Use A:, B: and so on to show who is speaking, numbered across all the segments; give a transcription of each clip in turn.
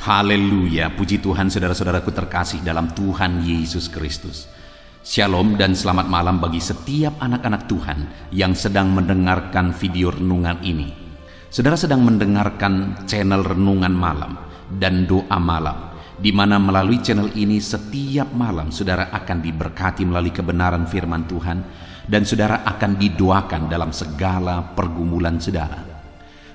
A: Haleluya, puji Tuhan saudara-saudaraku terkasih dalam Tuhan Yesus Kristus. Shalom dan selamat malam bagi setiap anak-anak Tuhan yang sedang mendengarkan video renungan ini. Saudara sedang mendengarkan channel Renungan Malam dan Doa Malam, di mana melalui channel ini setiap malam saudara akan diberkati melalui kebenaran firman Tuhan, dan saudara akan didoakan dalam segala pergumulan saudara.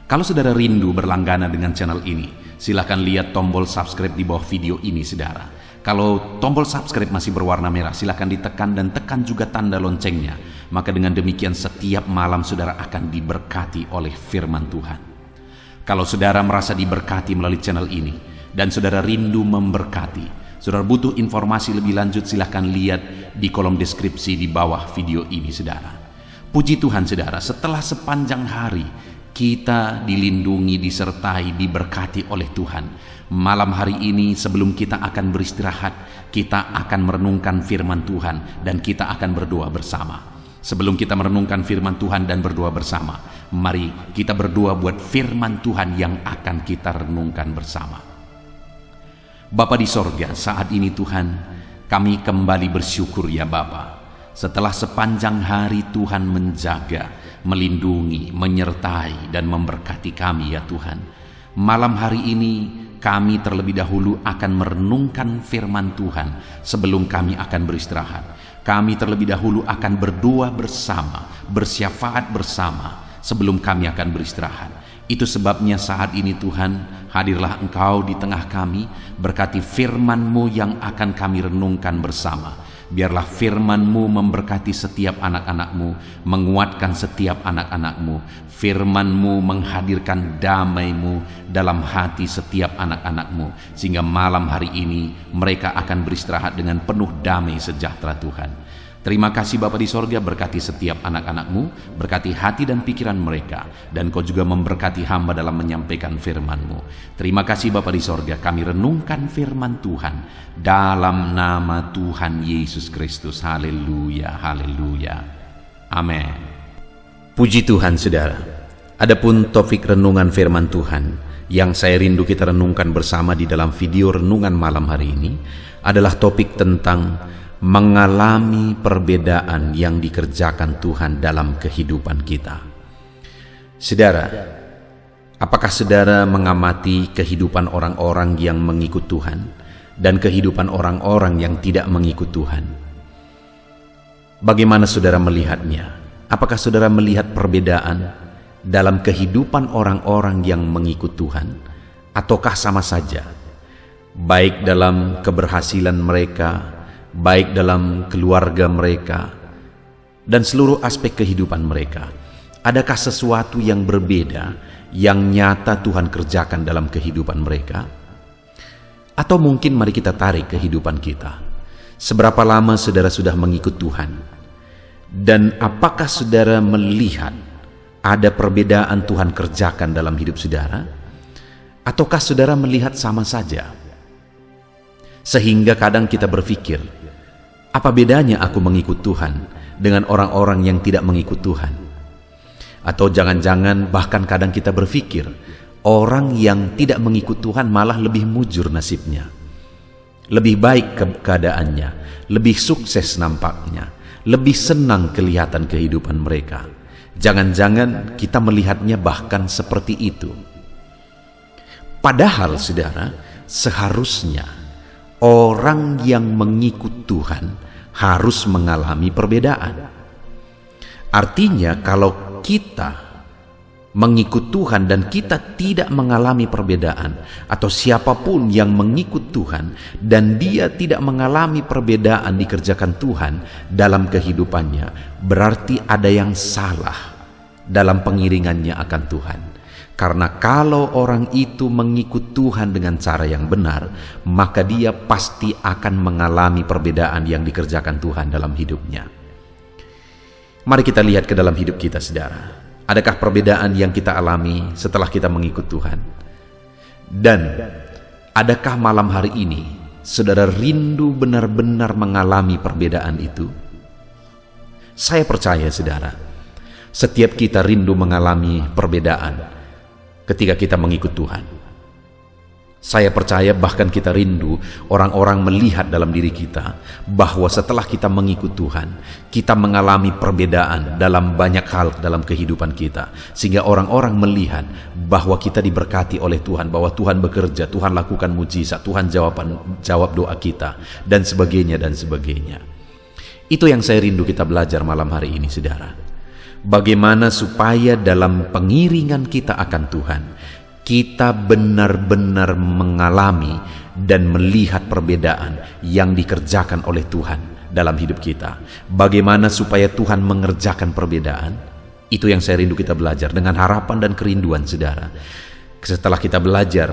A: Kalau saudara rindu berlangganan dengan channel ini, silakan lihat tombol subscribe di bawah video ini saudara. Kalau tombol subscribe masih berwarna merah, silakan ditekan dan tekan juga tanda loncengnya. Maka dengan demikian setiap malam saudara akan diberkati oleh firman Tuhan. Kalau saudara merasa diberkati melalui channel ini dan saudara rindu memberkati, saudara butuh informasi lebih lanjut, silakan lihat di kolom deskripsi di bawah video ini saudara. Puji Tuhan saudara, setelah sepanjang hari kita dilindungi, disertai, diberkati oleh Tuhan. Malam hari ini sebelum kita akan beristirahat, kita akan merenungkan firman Tuhan dan kita akan berdoa bersama. Sebelum kita merenungkan firman Tuhan dan berdoa bersama, mari kita berdoa buat firman Tuhan yang akan kita renungkan bersama. Bapa di sorga, saat ini Tuhan, kami kembali bersyukur ya Bapa. Setelah sepanjang hari Tuhan menjaga, melindungi, menyertai, dan memberkati kami ya Tuhan. Malam hari ini kami terlebih dahulu akan merenungkan firman Tuhan sebelum kami akan beristirahat. Kami terlebih dahulu akan berdoa bersama, bersyafaat bersama sebelum kami akan beristirahat. Itu sebabnya saat ini Tuhan, hadirlah Engkau di tengah kami, berkati firman-Mu yang akan kami renungkan bersama. Biarlah firman-Mu memberkati setiap anak-anak-Mu, menguatkan setiap anak-anak-Mu. Firman-Mu menghadirkan damai-Mu dalam hati setiap anak-anak-Mu, sehingga malam hari ini mereka akan beristirahat dengan penuh damai sejahtera Tuhan. Terima kasih Bapa di sorga, berkati setiap anak-anak-Mu, berkati hati dan pikiran mereka, dan Kau juga memberkati hamba dalam menyampaikan firman-Mu. Terima kasih Bapa di sorga, kami renungkan firman Tuhan dalam nama Tuhan Yesus Kristus. Haleluya, haleluya, amin. Puji Tuhan saudara. Adapun topik renungan firman Tuhan yang saya rindu kita renungkan bersama di dalam video renungan malam hari ini adalah topik tentang mengalami perbedaan yang dikerjakan Tuhan dalam kehidupan kita. Saudara, apakah saudara mengamati kehidupan orang-orang yang mengikut Tuhan dan kehidupan orang-orang yang tidak mengikut Tuhan? Bagaimana saudara melihatnya? Apakah saudara melihat perbedaan dalam kehidupan orang-orang yang mengikut Tuhan, ataukah sama saja, baik dalam keberhasilan mereka, baik dalam keluarga mereka, dan seluruh aspek kehidupan mereka? Adakah sesuatu yang berbeda yang nyata Tuhan kerjakan dalam kehidupan mereka? Atau mungkin mari kita tarik kehidupan kita. Seberapa lama saudara sudah mengikut Tuhan? Dan apakah saudara melihat ada perbedaan Tuhan kerjakan dalam hidup saudara? Ataukah saudara melihat sama saja? Sehingga kadang kita berpikir, apa bedanya aku mengikut Tuhan dengan orang-orang yang tidak mengikut Tuhan? Atau jangan-jangan bahkan kadang kita berpikir, orang yang tidak mengikut Tuhan malah lebih mujur nasibnya, lebih baik keadaannya, lebih sukses nampaknya, lebih senang kelihatan kehidupan mereka. Jangan-jangan kita melihatnya bahkan seperti itu. Padahal saudara, seharusnya orang yang mengikut Tuhan harus mengalami perbedaan. Artinya kalau kita mengikut Tuhan dan kita tidak mengalami perbedaan, atau siapapun yang mengikut Tuhan dan dia tidak mengalami perbedaan dikerjakan Tuhan dalam kehidupannya, berarti ada yang salah dalam pengiringannya akan Tuhan. Karena kalau orang itu mengikut Tuhan dengan cara yang benar, maka dia pasti akan mengalami perbedaan yang dikerjakan Tuhan dalam hidupnya. Mari kita lihat ke dalam hidup kita saudara. Adakah perbedaan yang kita alami setelah kita mengikut Tuhan? Dan adakah malam hari ini saudara rindu benar-benar mengalami perbedaan itu? Saya percaya saudara, setiap kita rindu mengalami perbedaan ketika kita mengikut Tuhan. Saya percaya bahkan kita rindu orang-orang melihat dalam diri kita bahwa setelah kita mengikut Tuhan, kita mengalami perbedaan dalam banyak hal dalam kehidupan kita. Sehingga orang-orang melihat bahwa kita diberkati oleh Tuhan, bahwa Tuhan bekerja, Tuhan lakukan mujizat, Tuhan jawab doa kita, dan sebagainya dan sebagainya. Itu yang saya rindu kita belajar malam hari ini, saudara. Bagaimana supaya dalam pengiringan kita akan Tuhan, kita benar-benar mengalami dan melihat perbedaan yang dikerjakan oleh Tuhan dalam hidup kita. Bagaimana supaya Tuhan mengerjakan perbedaan? Itu yang saya rindu kita belajar dengan harapan dan kerinduan, saudara. Setelah kita belajar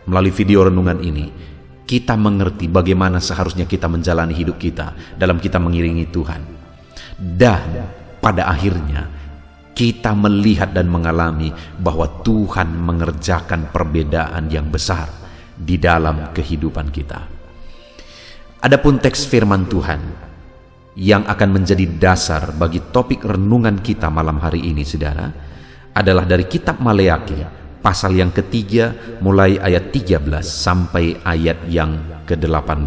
A: melalui video renungan ini, kita mengerti bagaimana seharusnya kita menjalani hidup kita dalam kita mengiringi Tuhan. Dan pada akhirnya kita melihat dan mengalami bahwa Tuhan mengerjakan perbedaan yang besar di dalam kehidupan kita. Adapun teks firman Tuhan yang akan menjadi dasar bagi topik renungan kita malam hari ini, saudara, adalah dari kitab Maleakhi pasal yang ketiga mulai ayat 13 sampai ayat yang ke-18.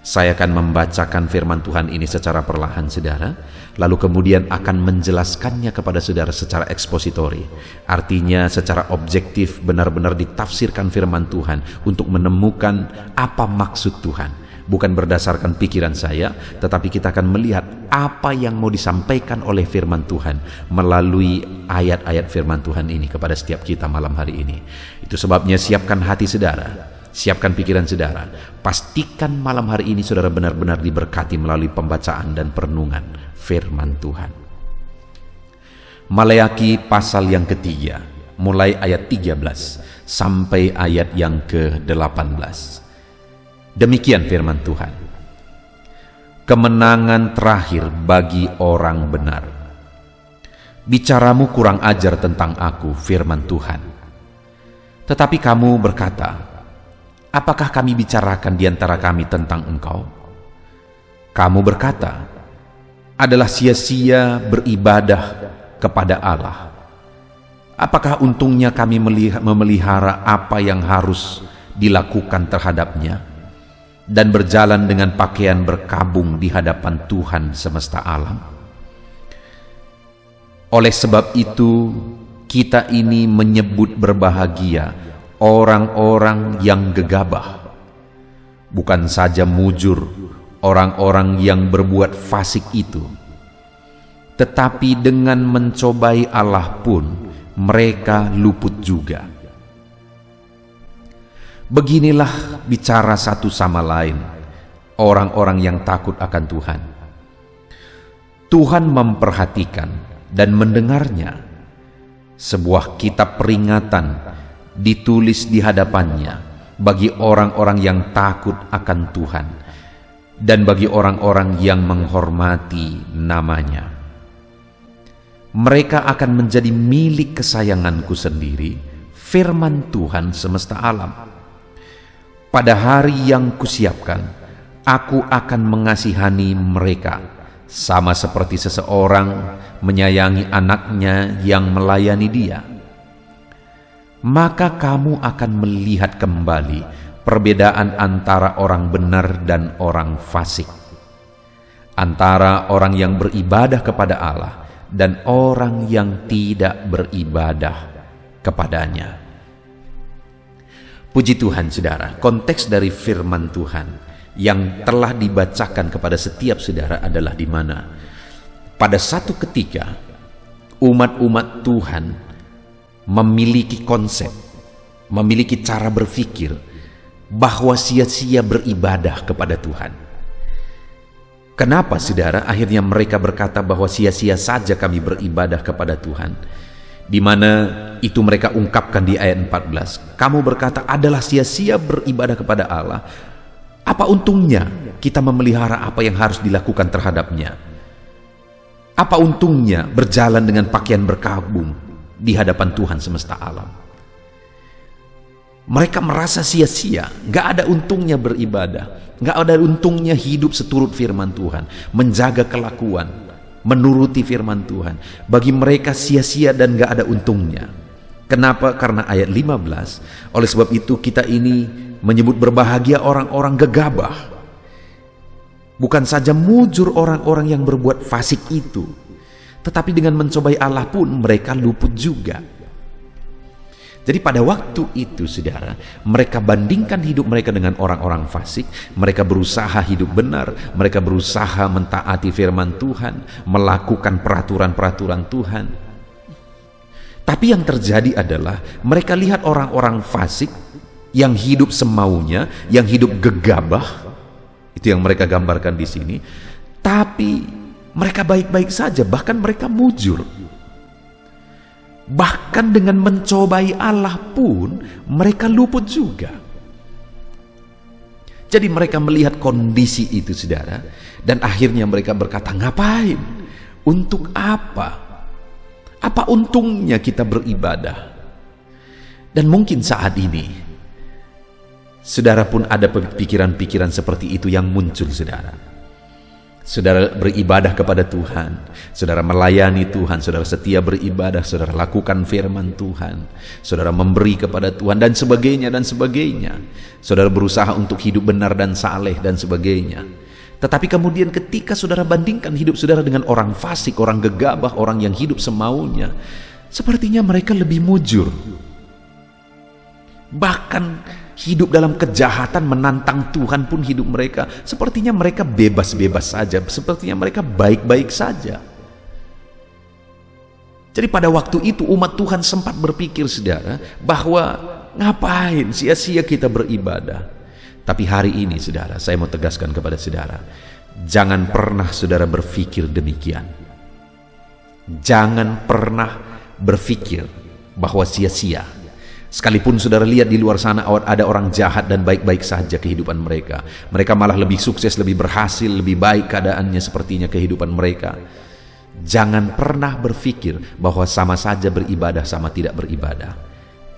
A: Saya akan membacakan firman Tuhan ini secara perlahan, saudara, lalu kemudian akan menjelaskannya kepada saudara secara ekspositori. Artinya secara objektif benar-benar ditafsirkan firman Tuhan untuk menemukan apa maksud Tuhan. Bukan berdasarkan pikiran saya, tetapi kita akan melihat apa yang mau disampaikan oleh firman Tuhan melalui ayat-ayat firman Tuhan ini kepada setiap kita malam hari ini. Itu sebabnya siapkan hati saudara, siapkan pikiran saudara. Pastikan malam hari ini saudara benar-benar diberkati melalui pembacaan dan perenungan firman Tuhan. Maleakhi pasal yang ketiga, mulai ayat 13 sampai ayat yang ke-18. Demikian firman Tuhan. Kemenangan terakhir bagi orang benar. Bicaramu kurang ajar tentang aku, firman Tuhan. Tetapi kamu berkata, apakah kami bicarakan di antara kami tentang engkau? Kamu berkata, adalah sia-sia beribadah kepada Allah. Apakah untungnya kami memelihara apa yang harus dilakukan terhadapnya dan berjalan dengan pakaian berkabung di hadapan Tuhan semesta alam? Oleh sebab itu, kita ini menyebut berbahagia orang-orang yang gegabah, bukan saja mujur orang-orang yang berbuat fasik itu, tetapi dengan mencobai Allah pun mereka luput juga. Beginilah bicara satu sama lain orang-orang yang takut akan Tuhan. Tuhan memperhatikan dan mendengarnya. Sebuah kitab peringatan ditulis di hadapannya bagi orang-orang yang takut akan Tuhan dan bagi orang-orang yang menghormati namanya. Mereka akan menjadi milik kesayanganku sendiri, firman Tuhan semesta alam. Pada hari yang kusiapkan, aku akan mengasihani mereka, sama seperti seseorang menyayangi anaknya yang melayani dia. Maka kamu akan melihat kembali perbedaan antara orang benar dan orang fasik, antara orang yang beribadah kepada Allah dan orang yang tidak beribadah kepadanya. Puji Tuhan, saudara, konteks dari firman Tuhan yang telah dibacakan kepada setiap saudara adalah di mana pada satu ketika umat-umat Tuhan memiliki konsep, memiliki cara berpikir bahwa sia-sia beribadah kepada Tuhan. Kenapa, saudara, akhirnya mereka berkata bahwa sia-sia saja kami beribadah kepada Tuhan? Di mana itu mereka ungkapkan di ayat 14. Kamu berkata adalah sia-sia beribadah kepada Allah. Apa untungnya kita memelihara apa yang harus dilakukan terhadapnya? Apa untungnya berjalan dengan pakaian berkabung di hadapan Tuhan semesta alam? Mereka merasa sia-sia, gak ada untungnya beribadah, gak ada untungnya hidup seturut firman Tuhan, menjaga kelakuan, menuruti firman Tuhan. Bagi mereka sia-sia dan gak ada untungnya.
B: Kenapa? Karena ayat 15, oleh sebab itu kita ini menyebut berbahagia orang-orang gegabah. Bukan saja mujur orang-orang yang berbuat fasik itu, tetapi dengan mencobai Allah pun mereka luput juga. Jadi pada waktu itu saudara, mereka bandingkan hidup mereka dengan orang-orang fasik. Mereka berusaha hidup benar, mereka berusaha mentaati firman Tuhan, melakukan peraturan-peraturan Tuhan. Tapi yang terjadi adalah mereka lihat orang-orang fasik yang hidup semaunya, yang hidup gegabah. Itu yang mereka gambarkan di sini. Tapi mereka baik-baik saja, bahkan mereka mujur. Bahkan dengan mencobai Allah pun mereka luput juga. Jadi mereka melihat kondisi itu saudara, dan akhirnya mereka berkata, ngapain? Untuk apa? Apa untungnya kita beribadah? Dan mungkin saat ini saudara pun ada pikiran-pikiran seperti itu yang muncul saudara. Saudara beribadah kepada Tuhan, saudara melayani Tuhan, saudara setia beribadah, saudara lakukan firman Tuhan, saudara memberi kepada Tuhan dan sebagainya dan sebagainya. Saudara berusaha untuk hidup benar dan saleh dan sebagainya. Tetapi kemudian ketika saudara bandingkan hidup saudara dengan orang fasik, orang gegabah, orang yang hidup semaunya, sepertinya mereka lebih mujur. Bahkan hidup dalam kejahatan, menantang Tuhan pun hidup mereka, sepertinya mereka bebas-bebas saja, sepertinya mereka baik-baik saja. Jadi pada waktu itu umat Tuhan sempat berpikir saudara, bahwa ngapain sia-sia kita beribadah. Tapi hari ini saudara, saya mau tegaskan kepada saudara, jangan pernah saudara berpikir demikian. Jangan pernah berpikir bahwa sia-sia. Sekalipun saudara lihat di luar sana ada orang jahat dan baik-baik saja kehidupan mereka. Mereka malah lebih sukses, lebih berhasil, lebih baik keadaannya sepertinya kehidupan mereka. Jangan pernah berpikir bahwa sama saja beribadah sama tidak beribadah.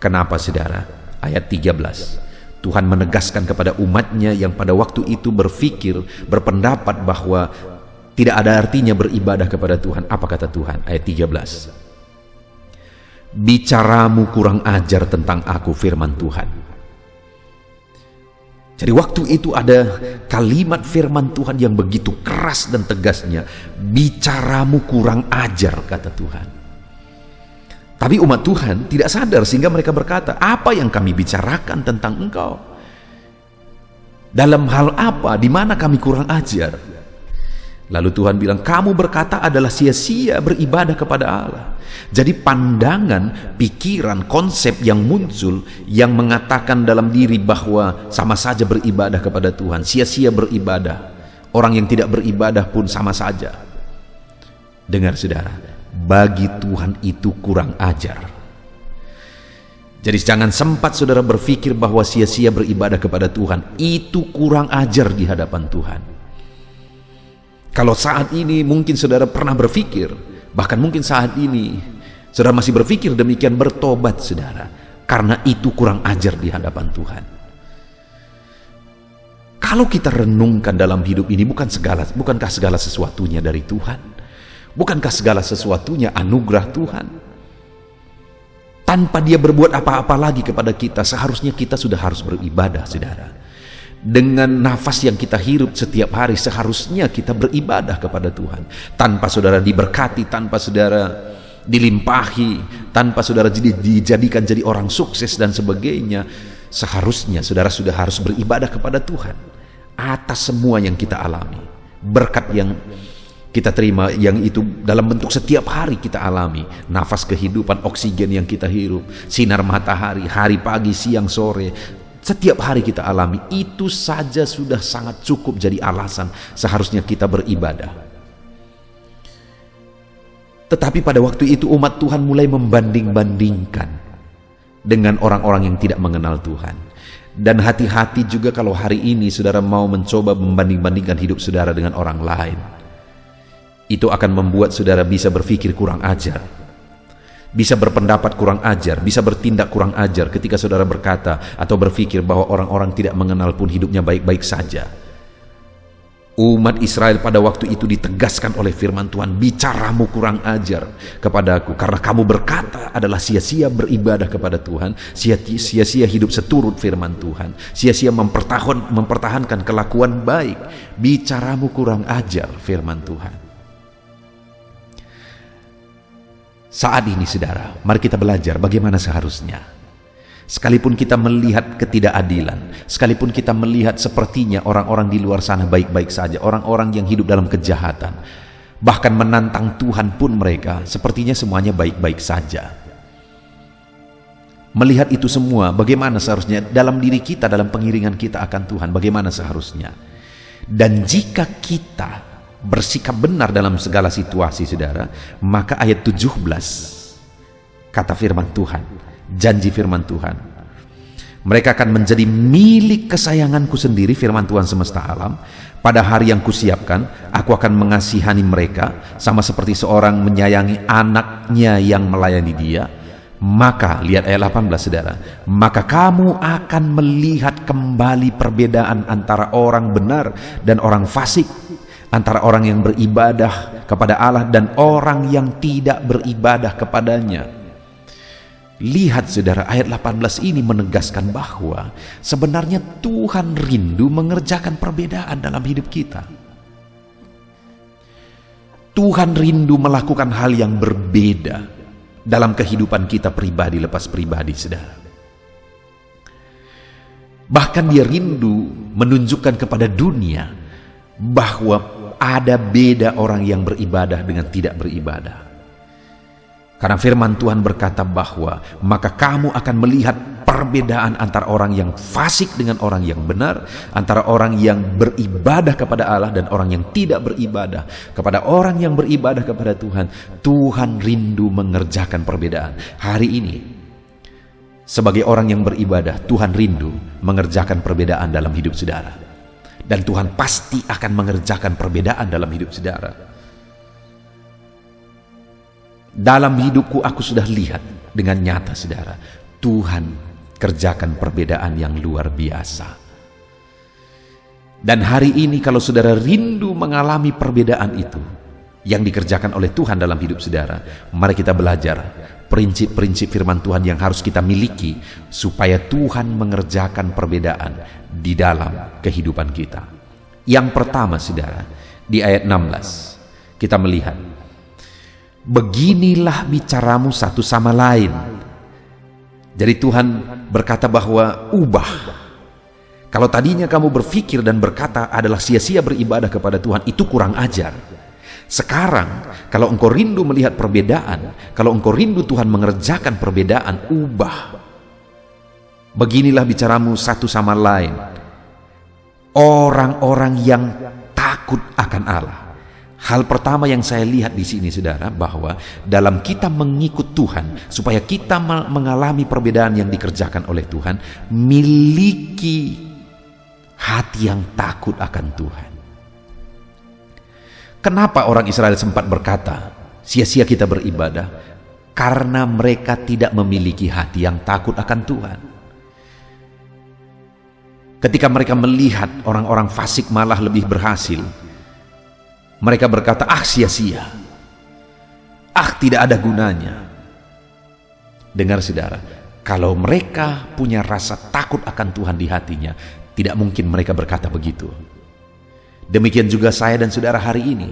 B: Kenapa saudara? Ayat 13. Tuhan menegaskan kepada umatnya yang pada waktu itu berpikir, berpendapat bahwa tidak ada artinya beribadah kepada Tuhan. Apa kata Tuhan? Ayat 13. Bicaramu kurang ajar tentang aku, firman Tuhan. Jadi waktu itu ada kalimat firman Tuhan yang begitu keras dan tegasnya. Bicaramu kurang ajar, kata Tuhan. Tapi umat Tuhan tidak sadar sehingga mereka berkata, apa yang kami bicarakan tentang engkau? Dalam hal apa? Di mana kami kurang ajar? Lalu Tuhan bilang, kamu berkata adalah sia-sia beribadah kepada Allah. Jadi pandangan, pikiran, konsep yang muncul yang mengatakan dalam diri bahwa sama saja beribadah kepada Tuhan, sia-sia beribadah. Orang yang tidak beribadah pun sama saja. Dengar saudara, bagi Tuhan itu kurang ajar. Jadi jangan sempat saudara berpikir bahwa sia-sia beribadah kepada Tuhan. Itu kurang ajar di hadapan Tuhan. Kalau saat ini mungkin saudara pernah berpikir, bahkan mungkin saat ini saudara masih berpikir demikian, bertobat saudara, karena itu kurang ajar di hadapan Tuhan. Kalau kita renungkan dalam hidup ini, bukankah segala sesuatunya dari Tuhan? Bukankah segala sesuatunya anugerah Tuhan? Tanpa Dia berbuat apa-apa lagi kepada kita, seharusnya kita sudah harus beribadah saudara. Dengan nafas yang kita hirup setiap hari, seharusnya kita beribadah kepada Tuhan. Tanpa saudara diberkati, tanpa saudara dilimpahi, tanpa saudara dijadikan jadi orang sukses dan sebagainya, seharusnya saudara sudah harus beribadah kepada Tuhan atas semua yang kita alami. Berkat yang kita terima, yang itu dalam bentuk setiap hari kita alami. Nafas kehidupan, oksigen yang kita hirup, sinar matahari, hari pagi, siang, sore, setiap hari kita alami, itu saja sudah sangat cukup jadi alasan seharusnya kita beribadah. Tetapi pada waktu itu umat Tuhan mulai membanding-bandingkan dengan orang-orang yang tidak mengenal Tuhan. Dan hati-hati juga kalau hari ini saudara mau mencoba membanding-bandingkan hidup saudara dengan orang lain. Itu akan membuat saudara bisa berpikir kurang ajar, bisa berpendapat kurang ajar, bisa bertindak kurang ajar ketika saudara berkata atau berpikir bahwa orang-orang tidak mengenal pun hidupnya baik-baik saja. Umat Israel pada waktu itu ditegaskan oleh firman Tuhan, bicaramu kurang ajar kepadaku, karena kamu berkata adalah sia-sia beribadah kepada Tuhan, sia-sia hidup seturut firman Tuhan, sia-sia mempertahankan kelakuan baik. Bicaramu kurang ajar firman Tuhan. Saat ini saudara, mari kita belajar bagaimana seharusnya. Sekalipun kita melihat ketidakadilan, sekalipun kita melihat sepertinya orang-orang di luar sana baik-baik saja, orang-orang yang hidup dalam kejahatan, bahkan menantang Tuhan pun mereka sepertinya semuanya baik-baik saja. Melihat itu semua, bagaimana seharusnya dalam diri kita, dalam pengiringan kita akan Tuhan, bagaimana seharusnya. Dan jika kita bersikap benar dalam segala situasi saudara, maka ayat 17 kata firman Tuhan, janji firman Tuhan, mereka akan menjadi milik kesayanganku sendiri, firman Tuhan semesta alam. Pada hari yang kusiapkan, aku akan mengasihani mereka sama seperti seorang menyayangi anaknya yang melayani dia. Maka, lihat ayat 18 saudara, maka kamu akan melihat kembali perbedaan antara orang benar dan orang fasik, antara orang yang beribadah kepada Allah dan orang yang tidak beribadah kepadanya. Lihat saudara, ayat 18 ini menegaskan bahwa sebenarnya Tuhan rindu mengerjakan perbedaan dalam hidup kita. Tuhan rindu melakukan hal yang berbeda dalam kehidupan kita pribadi lepas pribadi saudara. Bahkan dia rindu menunjukkan kepada dunia bahwa ada beda orang yang beribadah dengan tidak beribadah. Karena firman Tuhan berkata bahwa maka kamu akan melihat perbedaan antara orang yang fasik dengan orang yang benar, antara orang yang beribadah kepada Allah dan orang yang tidak beribadah kepada orang yang beribadah kepada Tuhan. Tuhan rindu mengerjakan perbedaan. Hari ini sebagai orang yang beribadah, Tuhan rindu mengerjakan perbedaan dalam hidup saudara. Dan Tuhan pasti akan mengerjakan perbedaan dalam hidup saudara. Dalam hidupku aku sudah lihat dengan nyata saudara, Tuhan kerjakan perbedaan yang luar biasa. Dan hari ini kalau saudara rindu mengalami perbedaan itu yang dikerjakan oleh Tuhan dalam hidup saudara, mari kita belajar prinsip-prinsip firman Tuhan yang harus kita miliki supaya Tuhan mengerjakan perbedaan di dalam kehidupan kita. Yang pertama saudara, di ayat 16 kita melihat, beginilah bicaramu satu sama lain. Jadi Tuhan berkata bahwa ubah. Kalau tadinya kamu berpikir dan berkata adalah sia-sia beribadah kepada Tuhan, itu kurang ajar. Sekarang kalau engkau rindu melihat perbedaan, kalau engkau rindu Tuhan mengerjakan perbedaan, ubah. Beginilah bicaramu satu sama lain. Orang-orang yang takut akan Allah. Hal pertama yang saya lihat di sini saudara, bahwa dalam kita mengikut Tuhan, supaya kita mengalami perbedaan yang dikerjakan oleh Tuhan, miliki hati yang takut akan Tuhan. Kenapa orang Israel sempat berkata, sia-sia kita beribadah? Karena mereka tidak memiliki hati yang takut akan Tuhan. Ketika mereka melihat orang-orang fasik malah lebih berhasil, mereka berkata, ah sia-sia, ah tidak ada gunanya. Dengar saudara, kalau mereka punya rasa takut akan Tuhan di hatinya, tidak mungkin mereka berkata begitu. Demikian juga saya dan saudara hari ini.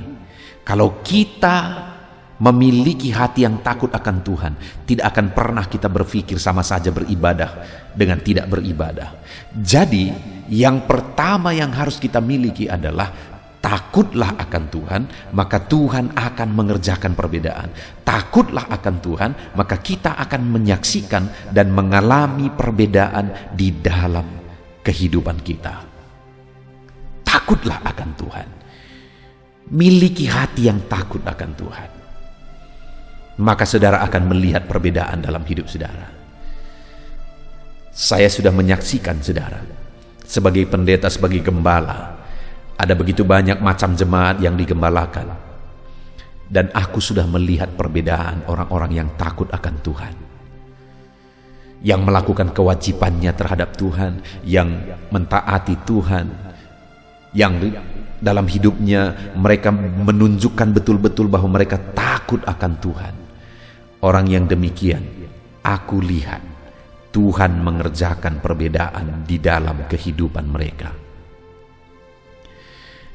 B: Kalau kita memiliki hati yang takut akan Tuhan, tidak akan pernah kita berpikir sama saja beribadah dengan tidak beribadah. Jadi yang pertama yang harus kita miliki adalah takutlah akan Tuhan, maka Tuhan akan mengerjakan perbedaan. Takutlah akan Tuhan, maka kita akan menyaksikan dan mengalami perbedaan di dalam kehidupan kita. Takutlah akan Tuhan. Miliki hati yang takut akan Tuhan. Maka saudara akan melihat perbedaan dalam hidup saudara. Saya sudah menyaksikan saudara, sebagai pendeta, sebagai gembala, ada begitu banyak macam jemaat yang digembalakan. Dan aku sudah melihat perbedaan orang-orang yang takut akan Tuhan, yang melakukan kewajibannya terhadap Tuhan, yang mentaati Tuhan, yang dalam hidupnya mereka menunjukkan betul-betul bahwa mereka takut akan Tuhan. Orang yang demikian, aku lihat Tuhan mengerjakan perbedaan di dalam kehidupan mereka.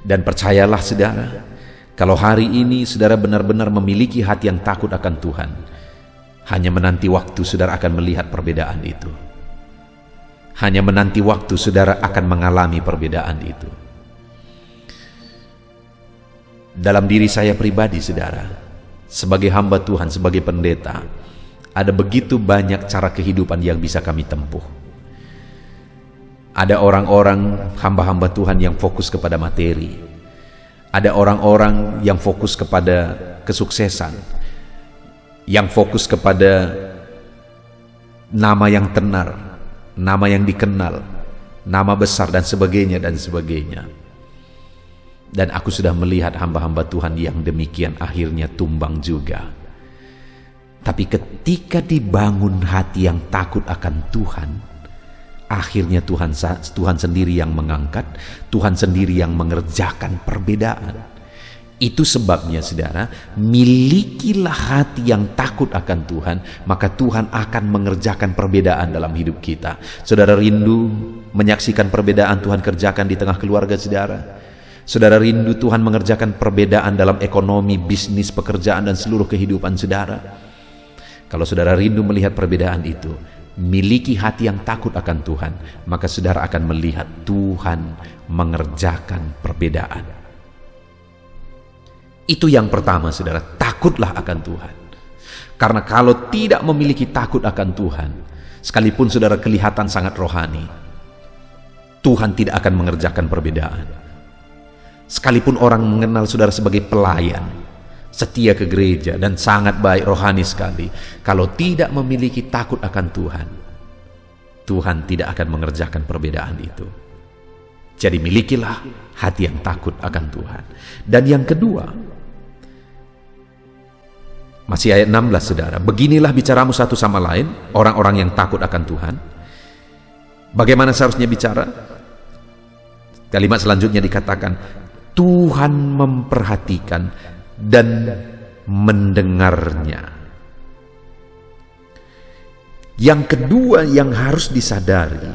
B: Dan percayalah saudara, kalau hari ini saudara benar-benar memiliki hati yang takut akan Tuhan, hanya menanti waktu saudara akan melihat perbedaan itu. Hanya menanti waktu saudara akan mengalami perbedaan itu. Dalam diri saya pribadi saudara, sebagai hamba Tuhan, sebagai pendeta, ada begitu banyak cara kehidupan yang bisa kami tempuh. Ada orang-orang hamba-hamba Tuhan yang fokus kepada materi. Ada orang-orang yang fokus kepada kesuksesan, yang fokus kepada nama yang tenar, nama yang dikenal, nama besar dan sebagainya dan sebagainya. Dan aku sudah melihat hamba-hamba Tuhan yang demikian akhirnya tumbang juga. Tapi ketika dibangun hati yang takut akan Tuhan, akhirnya Tuhan sendiri yang mengangkat, Tuhan sendiri yang mengerjakan perbedaan. Itu sebabnya saudara, milikilah hati yang takut akan Tuhan, maka Tuhan akan mengerjakan perbedaan dalam hidup kita. Saudara rindu menyaksikan perbedaan Tuhan kerjakan di tengah keluarga saudara? Saudara rindu Tuhan mengerjakan perbedaan dalam ekonomi, bisnis, pekerjaan, dan seluruh kehidupan saudara? Kalau saudara rindu melihat perbedaan itu, miliki hati yang takut akan Tuhan, maka saudara akan melihat Tuhan mengerjakan perbedaan. Itu yang pertama saudara, takutlah akan Tuhan. Karena kalau tidak memiliki takut akan Tuhan, sekalipun saudara kelihatan sangat rohani, Tuhan tidak akan mengerjakan perbedaan. Sekalipun orang mengenal saudara sebagai pelayan, setia ke gereja, dan sangat baik rohani sekali, kalau tidak memiliki takut akan Tuhan, Tuhan tidak akan mengerjakan perbedaan itu. Jadi milikilah hati yang takut akan Tuhan. Dan yang kedua, masih ayat 16 saudara, beginilah bicaramu satu sama lain, orang-orang yang takut akan Tuhan. Bagaimana seharusnya bicara? Kalimat selanjutnya dikatakan, Tuhan memperhatikan dan mendengarnya. Yang kedua yang harus disadari,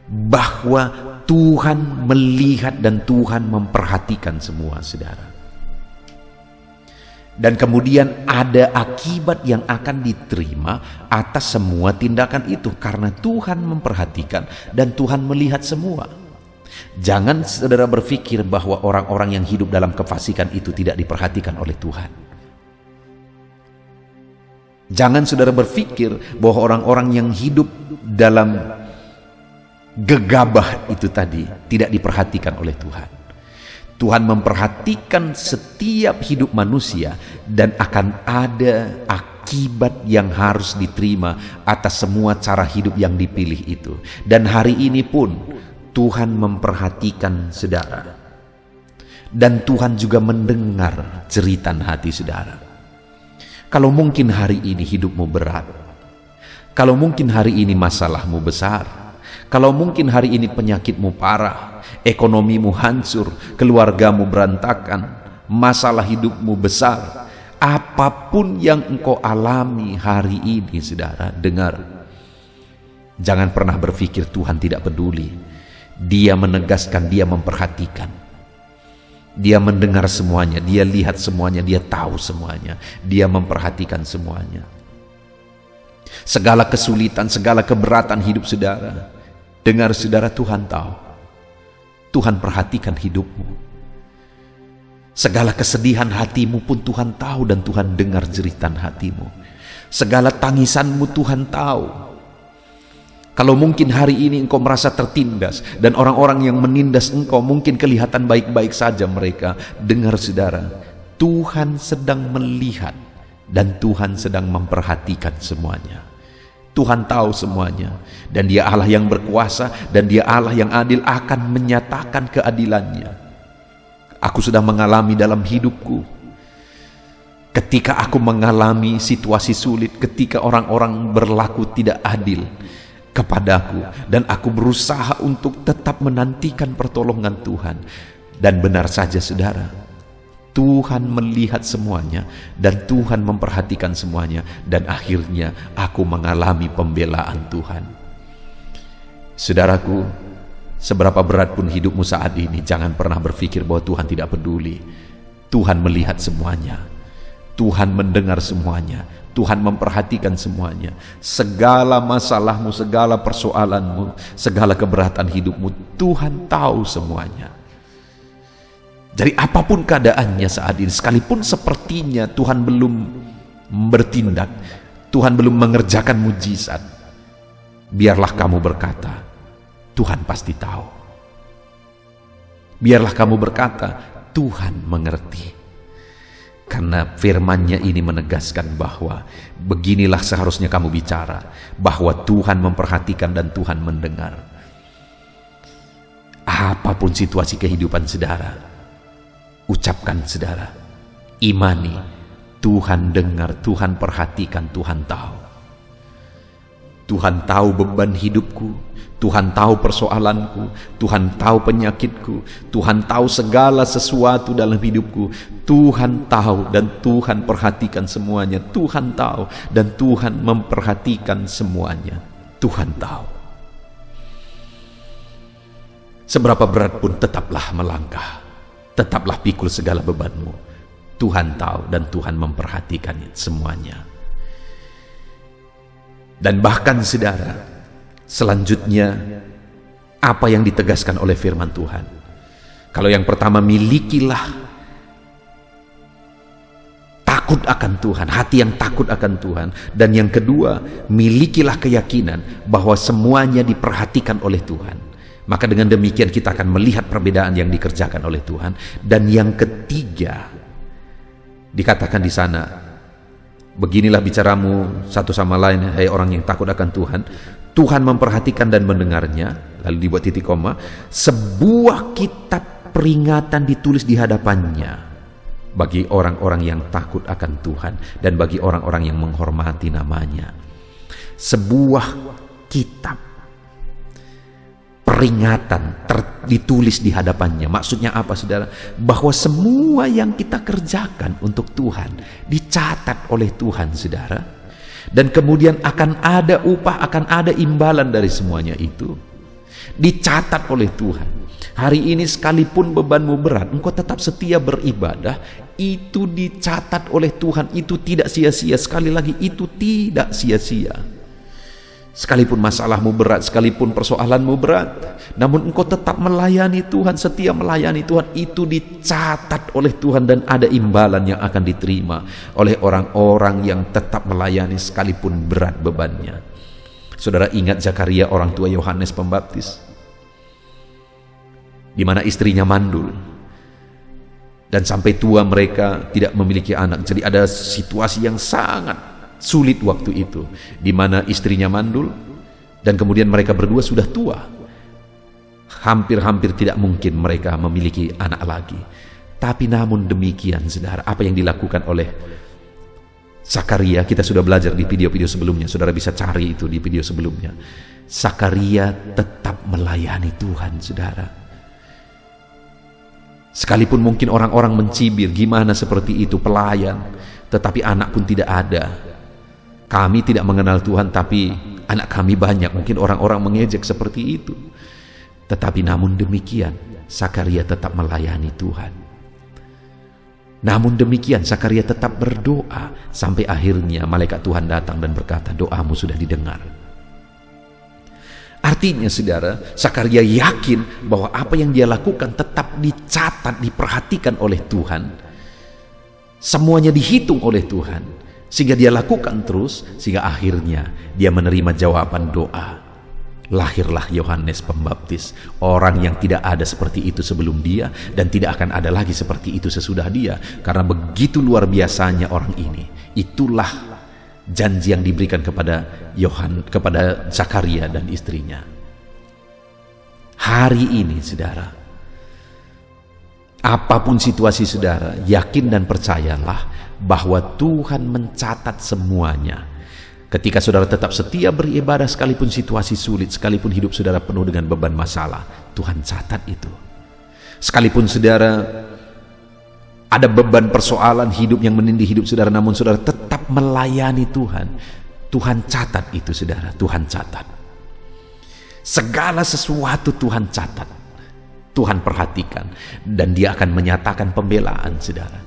B: bahwa Tuhan melihat dan Tuhan memperhatikan semua saudara. Dan kemudian ada akibat yang akan diterima atas semua tindakan itu, karena Tuhan memperhatikan dan Tuhan melihat semua. Jangan saudara berpikir bahwa orang-orang yang hidup dalam kefasikan itu tidak diperhatikan oleh Tuhan. Jangan saudara berpikir bahwa orang-orang yang hidup dalam gegabah itu tadi tidak diperhatikan oleh Tuhan. Tuhan memperhatikan setiap hidup manusia, dan akan ada akibat yang harus diterima atas semua cara hidup yang dipilih itu. Dan hari ini pun Tuhan memperhatikan saudara, dan Tuhan juga mendengar jeritan hati saudara. Kalau mungkin hari ini hidupmu berat, kalau mungkin hari ini masalahmu besar, kalau mungkin hari ini penyakitmu parah, ekonomimu hancur, keluargamu berantakan, masalah hidupmu besar, apapun yang engkau alami hari ini saudara, dengar, jangan pernah berpikir Tuhan tidak peduli. Dia menegaskan, dia memperhatikan, dia mendengar semuanya, dia lihat semuanya, dia tahu semuanya, dia memperhatikan semuanya. Segala kesulitan, segala keberatan hidup saudara, dengar saudara, Tuhan tahu, Tuhan perhatikan hidupmu. Segala kesedihan hatimu pun Tuhan tahu, dan Tuhan dengar jeritan hatimu. Segala tangisanmu Tuhan tahu. Kalau mungkin hari ini engkau merasa tertindas, dan orang-orang yang menindas engkau mungkin kelihatan baik-baik saja mereka, dengar saudara, Tuhan sedang melihat dan Tuhan sedang memperhatikan semuanya. Tuhan tahu semuanya, dan Dia Allah yang berkuasa, dan Dia Allah yang adil, akan menyatakan keadilannya. Aku sudah mengalami dalam hidupku, ketika aku mengalami situasi sulit, ketika orang-orang berlaku tidak adil kepadaku, dan aku berusaha untuk tetap menantikan pertolongan Tuhan. Dan benar saja saudara, Tuhan melihat semuanya dan Tuhan memperhatikan semuanya, dan akhirnya aku mengalami pembelaan Tuhan. Saudaraku, seberapa berat pun hidupmu saat ini, jangan pernah berpikir bahwa Tuhan tidak peduli. Tuhan melihat semuanya, Tuhan mendengar semuanya, Tuhan memperhatikan semuanya. Segala masalahmu, segala persoalanmu, segala keberatan hidupmu, Tuhan tahu semuanya. Jadi apapun keadaannya saat ini, sekalipun sepertinya Tuhan belum bertindak, Tuhan belum mengerjakan mujizat, biarlah kamu berkata, Tuhan pasti tahu. Biarlah kamu berkata, Tuhan mengerti. Karena firman-Nya ini menegaskan bahwa beginilah seharusnya kamu bicara, bahwa Tuhan memperhatikan dan Tuhan mendengar. Apapun situasi kehidupan saudara, ucapkan saudara, imani, Tuhan dengar, Tuhan perhatikan, Tuhan tahu. Tuhan tahu beban hidupku, Tuhan tahu persoalanku, Tuhan tahu penyakitku, Tuhan tahu segala sesuatu dalam hidupku. Tuhan tahu dan Tuhan perhatikan semuanya. Tuhan tahu dan Tuhan memperhatikan semuanya. Tuhan tahu. Seberapa berat pun tetaplah melangkah, tetaplah pikul segala bebanmu. Tuhan tahu dan Tuhan memperhatikan semuanya. Dan bahkan saudara, selanjutnya apa yang ditegaskan oleh firman Tuhan? Kalau yang pertama, milikilah takut akan Tuhan, hati yang takut akan Tuhan. Dan yang kedua, milikilah keyakinan bahwa semuanya diperhatikan oleh Tuhan. Maka dengan demikian kita akan melihat perbedaan yang dikerjakan oleh Tuhan. Dan yang ketiga, dikatakan di sana, beginilah bicaramu satu sama lain, hai orang yang takut akan Tuhan. Tuhan memperhatikan dan mendengarnya. Lalu dibuat titik koma, sebuah kitab peringatan ditulis di hadapannya bagi orang-orang yang takut akan Tuhan dan bagi orang-orang yang menghormati namanya. Sebuah kitab peringatan ditulis di hadapannya. Maksudnya apa saudara? Bahwa semua yang kita kerjakan untuk Tuhan dicatat oleh Tuhan saudara. Dan kemudian akan ada upah, akan ada imbalan dari semuanya itu. Dicatat oleh Tuhan. Hari ini sekalipun bebanmu berat, engkau tetap setia beribadah, itu dicatat oleh Tuhan, itu tidak sia-sia. Sekali lagi, itu tidak sia-sia. Sekalipun masalahmu berat, sekalipun persoalanmu berat, namun engkau tetap melayani Tuhan, setia melayani Tuhan, itu dicatat oleh Tuhan dan ada imbalan yang akan diterima oleh orang-orang yang tetap melayani sekalipun berat bebannya. Saudara ingat Zakaria, orang tua Yohanes Pembaptis, di mana istrinya mandul dan sampai tua mereka tidak memiliki anak. Jadi ada situasi yang sangat sulit waktu itu, di mana istrinya mandul dan kemudian mereka berdua sudah tua. Hampir-hampir tidak mungkin mereka memiliki anak lagi. Tapi namun demikian saudara, apa yang dilakukan oleh Zakaria, kita sudah belajar di video-video sebelumnya, saudara bisa cari itu di video sebelumnya. Zakaria tetap melayani Tuhan saudara. Sekalipun mungkin orang-orang mencibir, gimana seperti itu pelayan, tetapi anak pun tidak ada. Kami tidak mengenal Tuhan, tapi anak kami banyak. Mungkin orang-orang mengejek seperti itu. Tetapi namun demikian, Zakaria tetap melayani Tuhan. Namun demikian, Zakaria tetap berdoa. Sampai akhirnya malaikat Tuhan datang dan berkata, doamu sudah didengar. Artinya saudara, Zakaria yakin bahwa apa yang dia lakukan tetap dicatat, diperhatikan oleh Tuhan. Semuanya dihitung oleh Tuhan. Sehingga dia lakukan terus, sehingga akhirnya dia menerima jawaban doa. Lahirlah Yohanes Pembaptis, orang yang tidak ada seperti itu sebelum dia, dan tidak akan ada lagi seperti itu sesudah dia, karena begitu luar biasanya orang ini. Itulah janji yang diberikan kepada kepada Zakaria dan istrinya. Hari ini saudara, apapun situasi saudara, yakin dan percayalah bahwa Tuhan mencatat semuanya. Ketika saudara tetap setia beribadah, sekalipun situasi sulit, sekalipun hidup saudara penuh dengan beban masalah, Tuhan catat itu. Sekalipun saudara ada beban persoalan hidup yang menindih hidup saudara, namun saudara tetap melayani Tuhan. Tuhan catat itu saudara, Tuhan catat. Segala sesuatu Tuhan catat, Tuhan perhatikan, dan Dia akan menyatakan pembelaan saudara.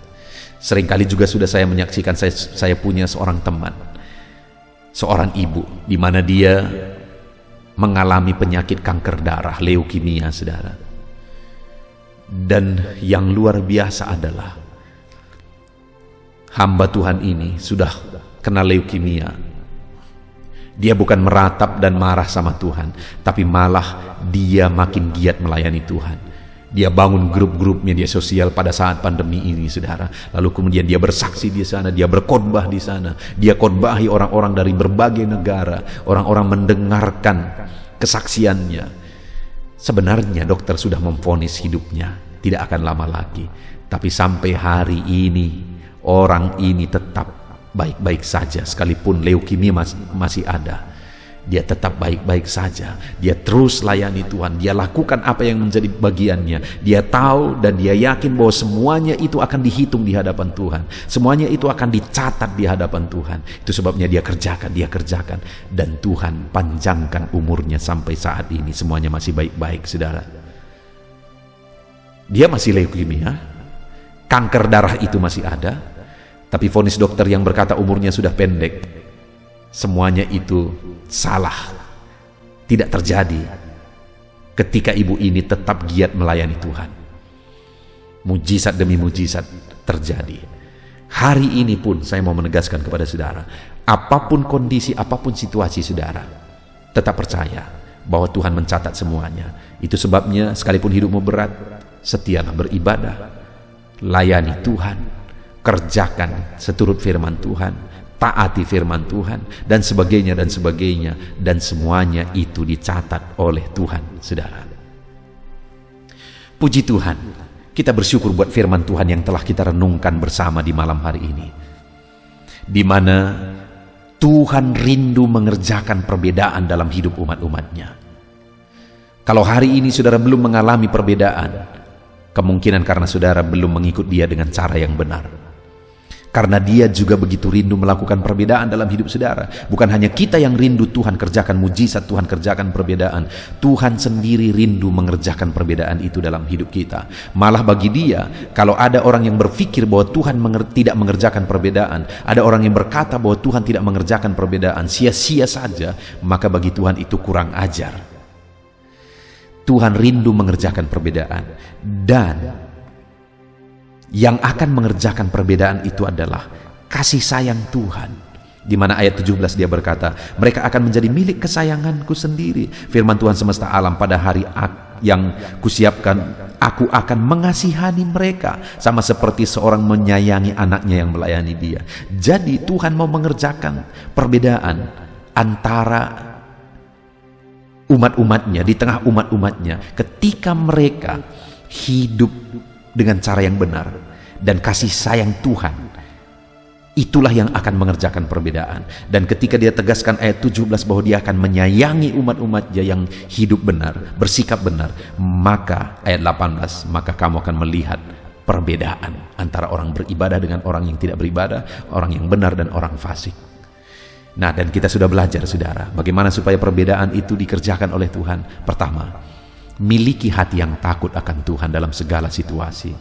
B: Seringkali juga sudah saya menyaksikan, saya punya seorang teman, seorang ibu, di mana dia mengalami penyakit kanker darah, leukemia saudara. Dan yang luar biasa adalah hamba Tuhan ini sudah kena leukemia. Dia bukan meratap dan marah sama Tuhan, tapi malah dia makin giat melayani Tuhan. Dia bangun grup-grup media sosial pada saat pandemi ini saudara. Lalu kemudian dia bersaksi di sana, dia berkhotbah di sana. Dia khotbahi orang-orang dari berbagai negara. Orang-orang mendengarkan kesaksiannya. Sebenarnya dokter sudah memvonis hidupnya tidak akan lama lagi, tapi sampai hari ini orang ini tetap baik-baik saja. Sekalipun leukemia masih ada, dia tetap baik-baik saja. Dia terus layani Tuhan. Dia lakukan apa yang menjadi bagiannya. Dia tahu dan dia yakin bahwa semuanya itu akan dihitung di hadapan Tuhan. Semuanya itu akan dicatat di hadapan Tuhan. Itu sebabnya dia kerjakan. Dan Tuhan panjangkan umurnya sampai saat ini. Semuanya masih baik-baik saudara. Dia masih leukemia, kanker darah itu masih ada, tapi vonis dokter yang berkata umurnya sudah pendek, semuanya itu salah, tidak terjadi ketika ibu ini tetap giat melayani Tuhan. Mujizat demi mujizat terjadi. Hari ini pun saya mau menegaskan kepada saudara, apapun kondisi, apapun situasi saudara, tetap percaya bahwa Tuhan mencatat semuanya. Itu sebabnya sekalipun hidupmu berat, setialah beribadah, layani Tuhan, kerjakan seturut firman Tuhan, taati firman Tuhan, dan sebagainya, dan semuanya itu dicatat oleh Tuhan saudara. Puji Tuhan, kita bersyukur buat firman Tuhan yang telah kita renungkan bersama di malam hari ini, di mana Tuhan rindu mengerjakan perbedaan dalam hidup umat-umatnya. Kalau hari ini saudara belum mengalami perbedaan, kemungkinan karena saudara belum mengikut Dia dengan cara yang benar. Karena Dia juga begitu rindu melakukan perbedaan dalam hidup saudara. Bukan hanya kita yang rindu Tuhan kerjakan mujizat, Tuhan kerjakan perbedaan. Tuhan sendiri rindu mengerjakan perbedaan itu dalam hidup kita. Malah bagi Dia, kalau ada orang yang berpikir bahwa Tuhan tidak mengerjakan perbedaan, ada orang yang berkata bahwa Tuhan tidak mengerjakan perbedaan, sia-sia saja, maka bagi Tuhan itu kurang ajar. Tuhan rindu mengerjakan perbedaan, dan yang akan mengerjakan perbedaan itu adalah kasih sayang Tuhan. Di mana ayat 17 Dia berkata, mereka akan menjadi milik kesayanganku sendiri. Firman Tuhan semesta alam, pada hari yang kusiapkan, aku akan mengasihani mereka, sama seperti seorang menyayangi anaknya yang melayani dia. Jadi Tuhan mau mengerjakan perbedaan antara umat-umatnya, di tengah umat-umatnya, ketika mereka hidup dengan cara yang benar dan kasih sayang Tuhan. Itulah yang akan mengerjakan perbedaan. Dan ketika Dia tegaskan ayat 17 bahwa Dia akan menyayangi umat-umatnya yang hidup benar, bersikap benar, maka ayat 18, maka kamu akan melihat perbedaan antara orang beribadah dengan orang yang tidak beribadah, orang yang benar dan orang fasik. Nah, dan kita sudah belajar saudara, bagaimana supaya perbedaan itu dikerjakan oleh Tuhan. Pertama, miliki hati yang takut akan Tuhan dalam segala situasi.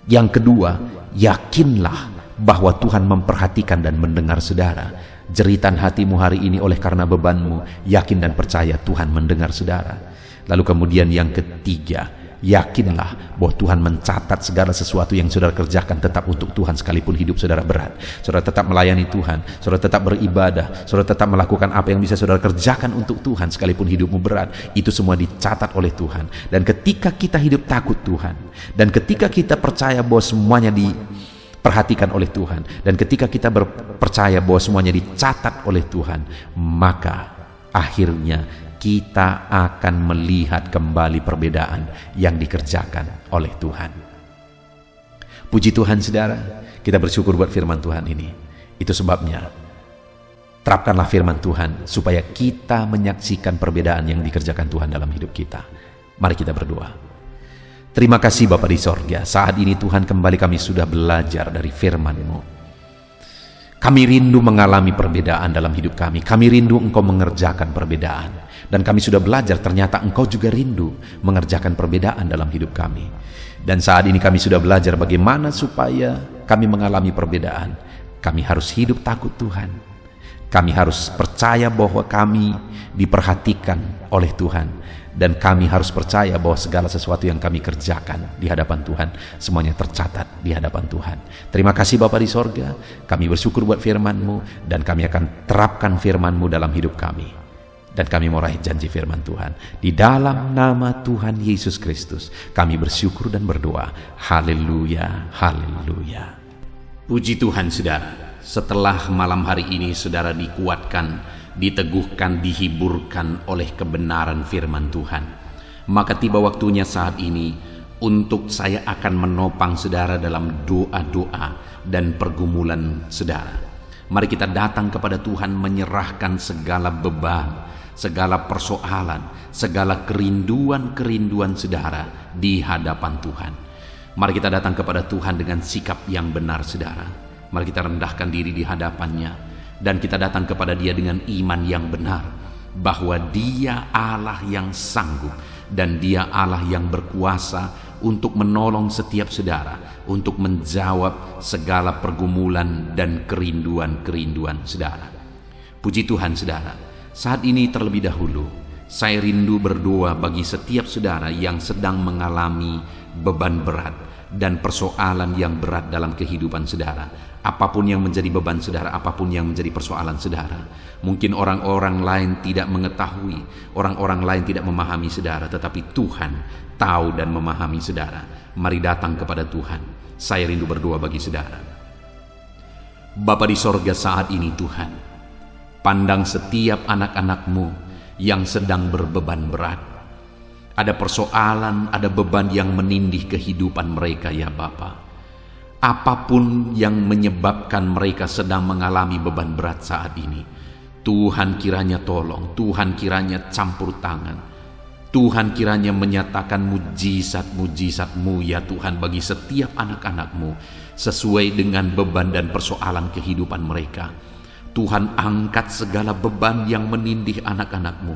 B: Yang kedua, yakinlah bahwa Tuhan memperhatikan dan mendengar saudara. Jeritan hatimu hari ini oleh karena bebanmu, yakin dan percaya Tuhan mendengar saudara. Lalu kemudian yang ketiga, yakinlah bahwa Tuhan mencatat segala sesuatu yang saudara kerjakan tetap untuk Tuhan, sekalipun hidup saudara berat. Saudara tetap melayani Tuhan, saudara tetap beribadah, saudara tetap melakukan apa yang bisa saudara kerjakan untuk Tuhan, sekalipun hidupmu berat. Itu semua dicatat oleh Tuhan. Dan ketika kita hidup takut Tuhan, dan ketika kita percaya bahwa semuanya diperhatikan oleh Tuhan, dan ketika kita percaya bahwa semuanya dicatat oleh Tuhan, maka akhirnya kita akan melihat kembali perbedaan yang dikerjakan oleh Tuhan. Puji Tuhan saudara, kita bersyukur buat firman Tuhan ini. Itu sebabnya terapkanlah firman Tuhan supaya kita menyaksikan perbedaan yang dikerjakan Tuhan dalam hidup kita. Mari kita berdoa. Terima kasih Bapa di sorga, saat ini Tuhan kembali kami sudah belajar dari firman-Mu. Kami rindu mengalami perbedaan dalam hidup kami. Kami rindu Engkau mengerjakan perbedaan. Dan kami sudah belajar ternyata Engkau juga rindu mengerjakan perbedaan dalam hidup kami. Dan saat ini kami sudah belajar bagaimana supaya kami mengalami perbedaan. Kami harus hidup takut Tuhan. Kami harus percaya bahwa kami diperhatikan oleh Tuhan. Dan kami harus percaya bahwa segala sesuatu yang kami kerjakan di hadapan Tuhan, semuanya tercatat di hadapan Tuhan. Terima kasih Bapa di sorga, kami bersyukur buat firman-Mu, dan kami akan terapkan firman-Mu dalam hidup kami. Dan kami mau raih janji firman Tuhan. Di dalam nama Tuhan Yesus Kristus, kami bersyukur dan berdoa. Haleluya, haleluya.
A: Puji Tuhan saudara, setelah malam hari ini saudara dikuatkan, diteguhkan, dihiburkan oleh kebenaran firman Tuhan, maka tiba waktunya saat ini untuk saya akan menopang saudara dalam doa-doa dan pergumulan saudara. Mari kita datang kepada Tuhan menyerahkan segala beban, segala persoalan, segala kerinduan-kerinduan saudara di hadapan Tuhan. Mari kita datang kepada Tuhan dengan sikap yang benar saudara. Mari kita rendahkan diri di hadapannya, dan kita datang kepada Dia dengan iman yang benar, bahwa Dia Allah yang sanggup, dan Dia Allah yang berkuasa untuk menolong setiap saudara, untuk menjawab segala pergumulan dan kerinduan-kerinduan saudara. Puji Tuhan saudara, saat ini terlebih dahulu, saya rindu berdoa bagi setiap saudara yang sedang mengalami beban berat dan persoalan yang berat dalam kehidupan saudara. Apapun yang menjadi beban saudara, apapun yang menjadi persoalan saudara. Mungkin orang-orang lain tidak mengetahui, orang-orang lain tidak memahami saudara, tetapi Tuhan tahu dan memahami saudara. Mari datang kepada Tuhan. Saya rindu berdoa bagi saudara. Bapa di sorga, saat ini Tuhan, pandang setiap anak-anak-Mu yang sedang berbeban berat. Ada persoalan, ada beban yang menindih kehidupan mereka ya Bapa. Apapun yang menyebabkan mereka sedang mengalami beban berat saat ini, Tuhan kiranya tolong, Tuhan kiranya campur tangan, Tuhan kiranya menyatakan mujizat-mujizat-Mu ya Tuhan bagi setiap anak-anak-Mu sesuai dengan beban dan persoalan kehidupan mereka. Tuhan angkat segala beban yang menindih anak-anak-Mu.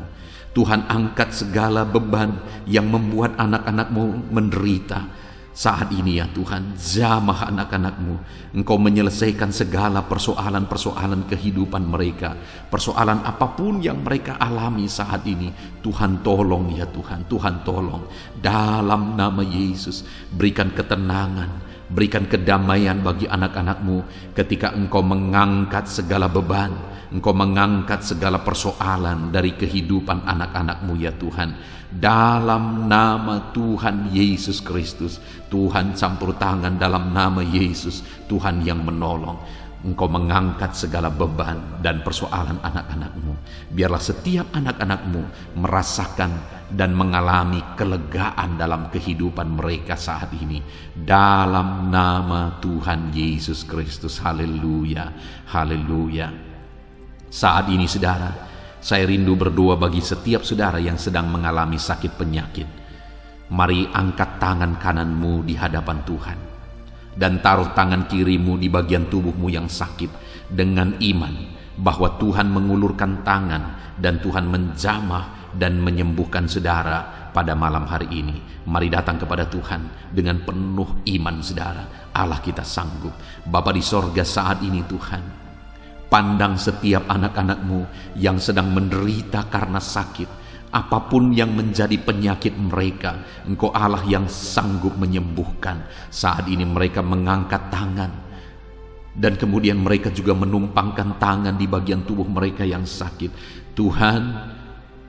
A: Tuhan angkat segala beban yang membuat anak-anak-Mu menderita. Saat ini ya Tuhan, jamah anak-anak-Mu. Engkau menyelesaikan segala persoalan-persoalan kehidupan mereka. Persoalan apapun yang mereka alami saat ini, Tuhan tolong ya Tuhan, Tuhan tolong. Dalam nama Yesus, berikan ketenangan, berikan kedamaian bagi anak-anak-Mu ketika Engkau mengangkat segala beban, Engkau mengangkat segala persoalan dari kehidupan anak-anak-Mu ya Tuhan. Dalam nama Tuhan Yesus Kristus, Tuhan campur tangan dalam nama Yesus, Tuhan yang menolong. Engkau mengangkat segala beban dan persoalan anak-anak-Mu. Biarlah setiap anak-anak-Mu merasakan dan mengalami kelegaan dalam kehidupan mereka saat ini. Dalam nama Tuhan Yesus Kristus, haleluya, haleluya. Saat ini saudara, saya rindu berdoa bagi setiap saudara yang sedang mengalami sakit penyakit. Mari angkat tangan kananmu di hadapan Tuhan, dan taruh tangan kirimu di bagian tubuhmu yang sakit dengan iman bahwa Tuhan mengulurkan tangan dan Tuhan menjamah dan menyembuhkan saudara pada malam hari ini. Mari datang kepada Tuhan dengan penuh iman saudara. Allah kita sanggup. Bapa di sorga, saat ini Tuhan, pandang setiap anak-anak-Mu yang sedang menderita karena sakit. Apapun yang menjadi penyakit mereka, Engkau Allah yang sanggup menyembuhkan. Saat ini mereka mengangkat tangan, dan kemudian mereka juga menumpangkan tangan di bagian tubuh mereka yang sakit. Tuhan,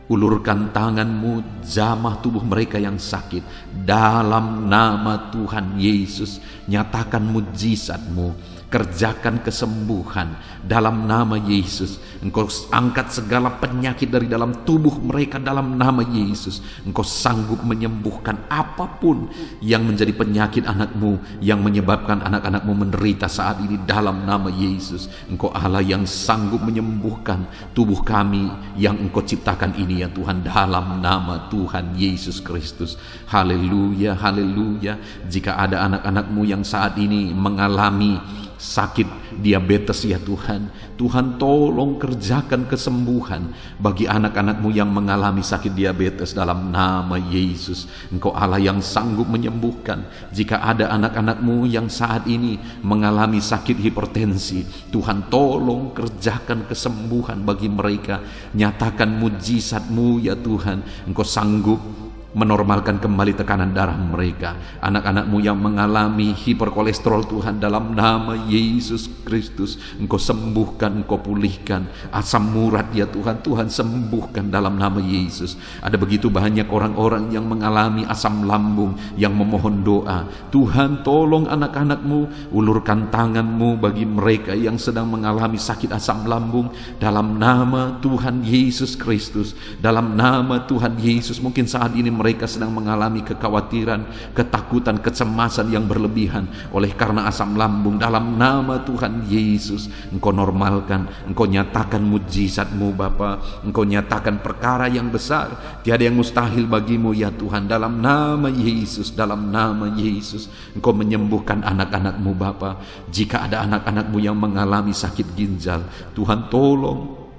A: ulurkan tangan-Mu, jamah tubuh mereka yang sakit. Dalam nama Tuhan Yesus, nyatakan mujizat-Mu, kerjakan kesembuhan dalam nama Yesus. Engkau angkat segala penyakit dari dalam tubuh mereka dalam nama Yesus. Engkau sanggup menyembuhkan apapun yang menjadi penyakit anak-Mu, yang menyebabkan anak-anak-Mu menderita saat ini dalam nama Yesus. Engkau Allah yang sanggup menyembuhkan tubuh kami yang Engkau ciptakan ini ini ya Tuhan, dalam nama Tuhan Yesus Kristus. Haleluya, haleluya. Jika ada anak-anak-Mu yang saat ini mengalami sakit diabetes ya Tuhan, Tuhan tolong kerjakan kesembuhan bagi anak-anak-Mu yang mengalami sakit diabetes dalam nama Yesus. Engkau Allah yang sanggup menyembuhkan. Jika ada anak-anak-Mu yang saat ini mengalami sakit hipertensi, Tuhan tolong kerjakan kesembuhan bagi mereka. Nyatakan mujizat-Mu ya Tuhan. Engkau sanggup menormalkan kembali tekanan darah mereka. Anak-anak-Mu yang mengalami hiperkolesterol Tuhan, dalam nama Yesus Kristus Engkau sembuhkan, Engkau pulihkan. Asam urat ya Tuhan, Tuhan sembuhkan dalam nama Yesus. Ada begitu banyak orang-orang yang mengalami asam lambung yang memohon doa. Tuhan tolong anak-anak-Mu, ulurkan tangan-Mu bagi mereka yang sedang mengalami sakit asam lambung dalam nama Tuhan Yesus Kristus. Dalam nama Tuhan Yesus, mungkin saat ini mereka sedang mengalami kekhawatiran, ketakutan, kecemasan yang berlebihan oleh karena asam lambung. Dalam nama Tuhan Yesus, Engkau normalkan, Engkau nyatakan mujizat-Mu Bapa. Engkau nyatakan perkara yang besar, tiada yang mustahil bagi-Mu ya Tuhan. Dalam nama Yesus, dalam nama Yesus, Engkau menyembuhkan anak-anak-Mu Bapa. Jika ada anak-anak-Mu yang mengalami sakit ginjal, Tuhan tolong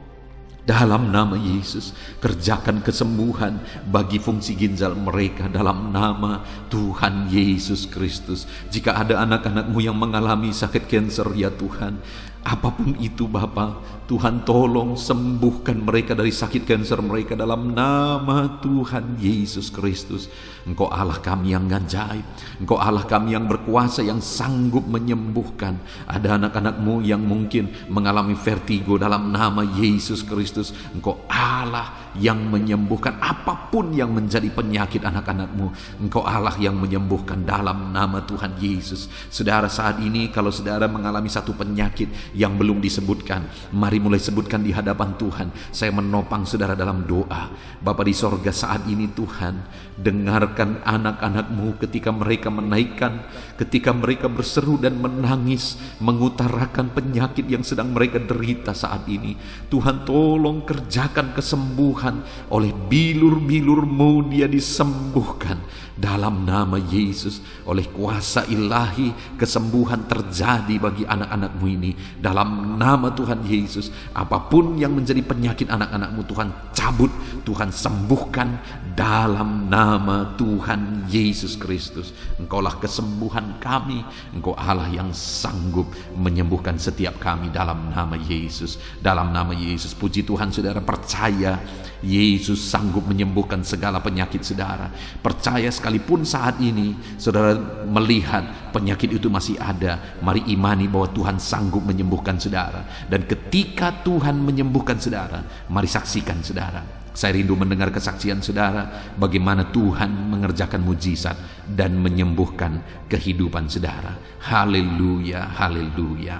A: dalam nama Yesus, kerjakan kesembuhan bagi fungsi ginjal mereka dalam nama Tuhan Yesus Kristus. Jika ada anak-anak-Mu yang mengalami sakit kanker ya Tuhan, apapun itu Bapa, Tuhan tolong sembuhkan mereka dari sakit kanker mereka dalam nama Tuhan Yesus Kristus. Engkau Allah kami yang ajaib, Engkau Allah kami yang berkuasa, yang sanggup menyembuhkan. Ada anak-anak-Mu yang mungkin mengalami vertigo, dalam nama Yesus Kristus Engkau Allah yang menyembuhkan. Apapun yang menjadi penyakit anak-anak-Mu, Engkau Allah yang menyembuhkan dalam nama Tuhan Yesus. Saudara, saat ini kalau saudara mengalami satu penyakit yang belum disebutkan, mari mulai sebutkan di hadapan Tuhan. Saya menopang saudara dalam doa. Bapa di sorga, saat ini Tuhan, dengarkan anak-anak-Mu ketika mereka menaikkan, ketika mereka berseru dan menangis, mengutarakan penyakit yang sedang mereka derita saat ini. Tuhan tolong kerjakan kesembuhan. Oleh bilur-bilur-Mu dia disembuhkan dalam nama Yesus. Oleh kuasa ilahi, kesembuhan terjadi bagi anak-anak-Mu ini dalam nama Tuhan Yesus. Apapun yang menjadi penyakit anak-anak-Mu, Tuhan cabut, Tuhan sembuhkan dalam nama Tuhan Yesus Kristus. Engkaulah kesembuhan kami, Engkau Allah yang sanggup menyembuhkan setiap kami dalam nama Yesus. Dalam nama Yesus, puji Tuhan, saudara percaya Yesus sanggup menyembuhkan segala penyakit saudara. Percaya sekalipun saat ini saudara melihat penyakit itu masih ada, mari imani bahwa Tuhan sanggup menyembuhkan saudara. Dan ketika Tuhan menyembuhkan saudara, mari saksikan saudara. Saya rindu mendengar kesaksian saudara bagaimana Tuhan mengerjakan mujizat dan menyembuhkan kehidupan saudara. Haleluya, haleluya.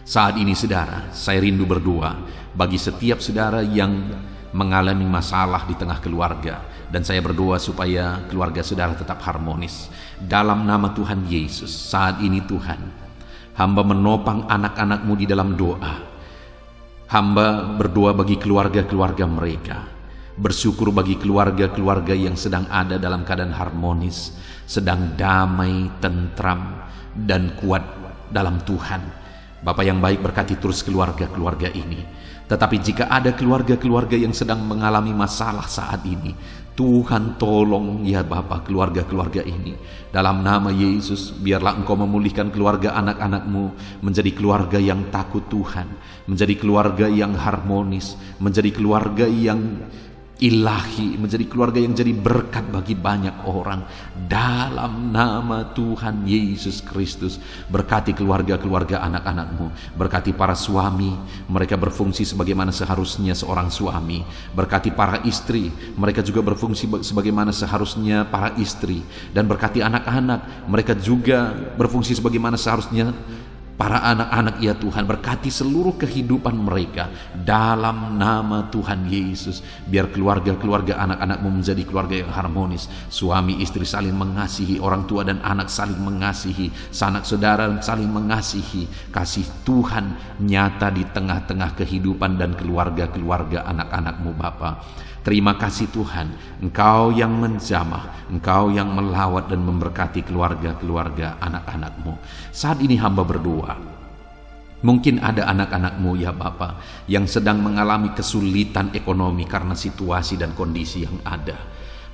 A: Saat ini saudara, saya rindu berdoa bagi setiap saudara yang mengalami masalah di tengah keluarga, dan saya berdoa supaya keluarga saudara tetap harmonis. Dalam nama Tuhan Yesus, saat ini Tuhan, hamba menopang anak-anak-Mu di dalam doa. Hamba berdoa bagi keluarga-keluarga mereka, bersyukur bagi keluarga-keluarga yang sedang ada dalam keadaan harmonis, sedang damai, tentram, dan kuat dalam Tuhan. Bapa yang baik, berkati terus keluarga-keluarga ini. Tetapi jika ada keluarga-keluarga yang sedang mengalami masalah saat ini, Tuhan tolong ya Bapa keluarga-keluarga ini. Dalam nama Yesus, biarlah Engkau memulihkan keluarga anak-anak-Mu menjadi keluarga yang takut Tuhan, menjadi keluarga yang harmonis, menjadi keluarga yang ilahi, menjadi keluarga yang jadi berkat bagi banyak orang. Dalam nama Tuhan Yesus Kristus, berkati keluarga-keluarga anak-anak-Mu, berkati para suami, mereka berfungsi sebagaimana seharusnya seorang suami. Berkati para istri, mereka juga berfungsi sebagaimana seharusnya para istri. Dan berkati anak-anak, mereka juga berfungsi sebagaimana seharusnya para anak-anak ya Tuhan, berkati seluruh kehidupan mereka dalam nama Tuhan Yesus. Biar keluarga-keluarga anak-anakmu menjadi keluarga yang harmonis, suami istri saling mengasihi, orang tua dan anak saling mengasihi, sanak saudara saling mengasihi. Kasih Tuhan nyata di tengah-tengah kehidupan dan keluarga-keluarga anak-anakmu Bapa. Terima kasih Tuhan, Engkau yang menjamah, Engkau yang melawat dan memberkati keluarga-keluarga anak-anakmu. Saat ini hamba berdoa, mungkin ada anak-anakmu ya Bapa yang sedang mengalami kesulitan ekonomi karena situasi dan kondisi yang ada.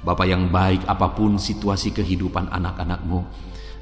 A: Bapa yang baik, apapun situasi kehidupan anak-anakmu,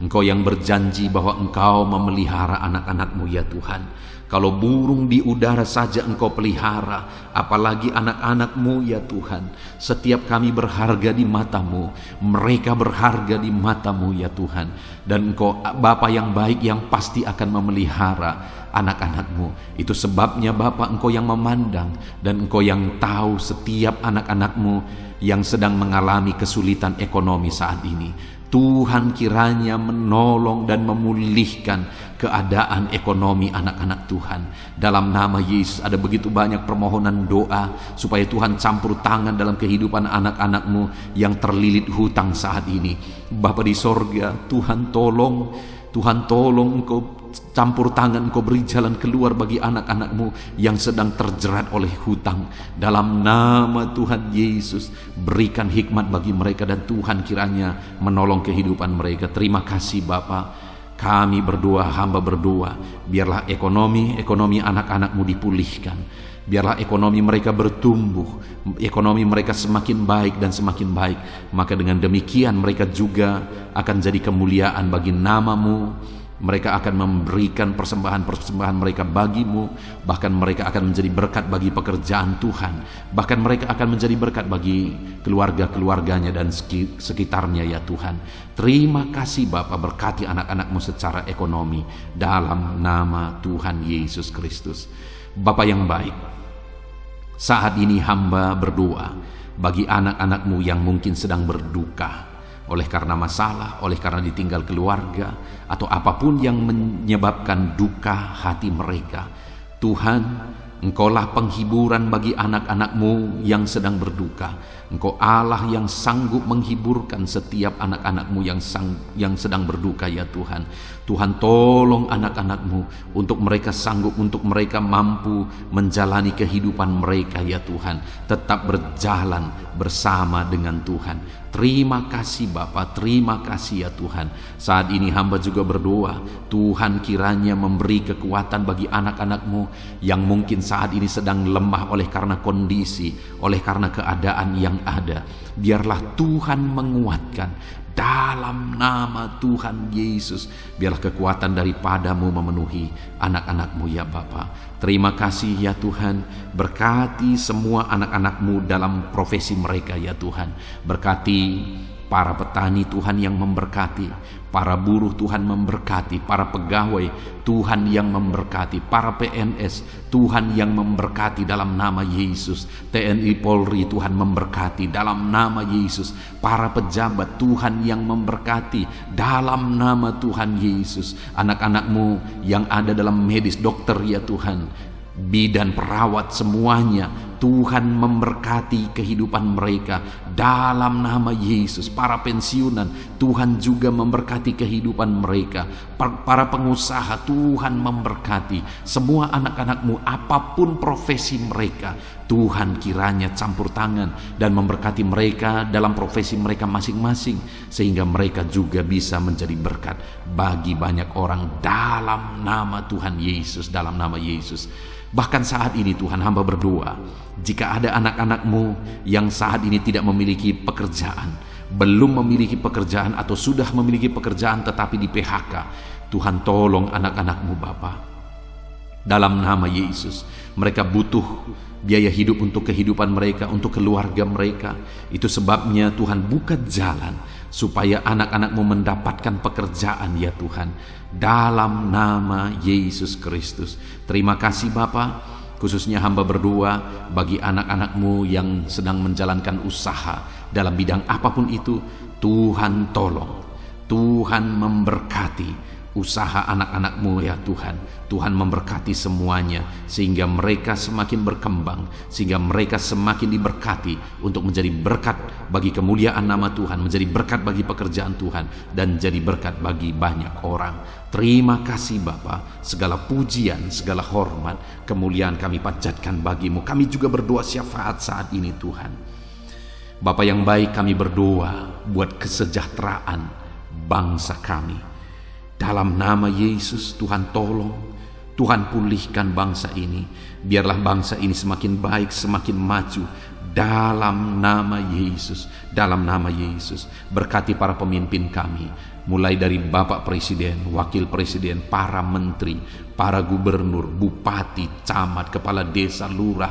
A: Engkau yang berjanji bahwa Engkau memelihara anak-anakmu ya Tuhan. Kalau burung di udara saja Engkau pelihara, apalagi anak-anakmu ya Tuhan. Setiap kami berharga di mata-Mu, mereka berharga di mata-Mu ya Tuhan. Dan Engkau Bapa yang baik yang pasti akan memelihara anak-anakmu. Itu sebabnya Bapa, Engkau yang memandang dan Engkau yang tahu setiap anak-anakmu yang sedang mengalami kesulitan ekonomi saat ini. Tuhan kiranya menolong dan memulihkan keadaan ekonomi anak-anak Tuhan. Dalam nama Yesus, ada begitu banyak permohonan doa supaya Tuhan campur tangan dalam kehidupan anak-anakmu yang terlilit hutang saat ini. Bapa di sorga, Tuhan tolong Engkau campur tangan, Engkau beri jalan keluar bagi anak-anakmu yang sedang terjerat oleh hutang. Dalam nama Tuhan Yesus, berikan hikmat bagi mereka dan Tuhan kiranya menolong kehidupan mereka. Terima kasih Bapa. Kami berdoa, hamba berdoa, biarlah ekonomi anak-anakmu dipulihkan. Biarlah ekonomi mereka bertumbuh, ekonomi mereka semakin baik dan semakin baik. Maka dengan demikian mereka juga akan jadi kemuliaan bagi nama-Mu. Mereka akan memberikan persembahan-persembahan mereka bagimu. Bahkan mereka akan menjadi berkat bagi pekerjaan Tuhan. Bahkan mereka akan menjadi berkat bagi keluarga-keluarganya dan sekitarnya ya Tuhan. Terima kasih Bapa, berkati anak-anakmu secara ekonomi dalam nama Tuhan Yesus Kristus. Bapa yang baik, saat ini hamba berdoa bagi anak-anakmu yang mungkin sedang berduka oleh karena masalah, oleh karena ditinggal keluarga, atau apapun yang menyebabkan duka hati mereka. Tuhan, Engkaulah penghiburan bagi anak-anakmu yang sedang berduka. Engkau Allah yang sanggup menghiburkan setiap anak-anakmu yang sedang berduka ya Tuhan. Tuhan tolong anak-anakmu untuk mereka sanggup, untuk mereka mampu menjalani kehidupan mereka ya Tuhan. Tetap berjalan bersama dengan Tuhan. Terima kasih Bapa, terima kasih ya Tuhan. Saat ini hamba juga berdoa, Tuhan kiranya memberi kekuatan bagi anak-anakmu yang mungkin saat ini sedang lemah oleh karena kondisi, oleh karena keadaan yang ada. Biarlah Tuhan menguatkan dalam nama Tuhan Yesus. Biarlah kekuatan daripada-Mu memenuhi anak-anakmu ya Bapa. Terima kasih ya Tuhan. Berkati semua anak-anakmu dalam profesi mereka ya Tuhan. Berkati para petani Tuhan yang memberkati, para buruh Tuhan memberkati, para pegawai Tuhan yang memberkati, para PNS Tuhan yang memberkati dalam nama Yesus. TNI Polri Tuhan memberkati dalam nama Yesus. Para pejabat Tuhan yang memberkati dalam nama Tuhan Yesus. Anak-anakmu yang ada dalam medis, dokter ya Tuhan, bidan, perawat, semuanya Tuhan memberkati kehidupan mereka dalam nama Yesus. Para pensiunan Tuhan juga memberkati kehidupan mereka. Para pengusaha Tuhan memberkati. Semua anak-anakmu apapun profesi mereka, Tuhan kiranya campur tangan dan memberkati mereka dalam profesi mereka masing-masing, sehingga mereka juga bisa menjadi berkat bagi banyak orang dalam nama Tuhan Yesus, dalam nama Yesus. Bahkan saat ini Tuhan, hamba berdoa, jika ada anak-anakmu yang saat ini tidak memiliki pekerjaan, belum memiliki pekerjaan atau sudah memiliki pekerjaan tetapi di PHK, Tuhan tolong anak-anakmu Bapa. Dalam nama Yesus, mereka butuh biaya hidup untuk kehidupan mereka, untuk keluarga mereka. Itu sebabnya Tuhan buka jalan supaya anak-anakmu mendapatkan pekerjaan ya Tuhan. Dalam nama Yesus Kristus. Terima kasih Bapa. Khususnya hamba berdoa bagi anak-anakmu yang sedang menjalankan usaha dalam bidang apapun itu. Tuhan tolong, Tuhan memberkati, usaha anak-anak-Mu ya Tuhan. Tuhan memberkati semuanya sehingga mereka semakin berkembang, sehingga mereka semakin diberkati untuk menjadi berkat bagi kemuliaan nama Tuhan, menjadi berkat bagi pekerjaan Tuhan, dan jadi berkat bagi banyak orang. Terima kasih Bapa, segala pujian, segala hormat, kemuliaan kami panjatkan bagi-Mu. Kami juga berdoa syafaat saat ini Tuhan. Bapa yang baik, kami berdoa buat kesejahteraan bangsa kami. Dalam nama Yesus, Tuhan tolong, Tuhan pulihkan bangsa ini. Biarlah bangsa ini semakin baik, semakin maju. Dalam nama Yesus, dalam nama Yesus. Berkati para pemimpin kami, mulai dari Bapak Presiden, Wakil Presiden, para menteri, para gubernur, bupati, camat, kepala desa, lurah,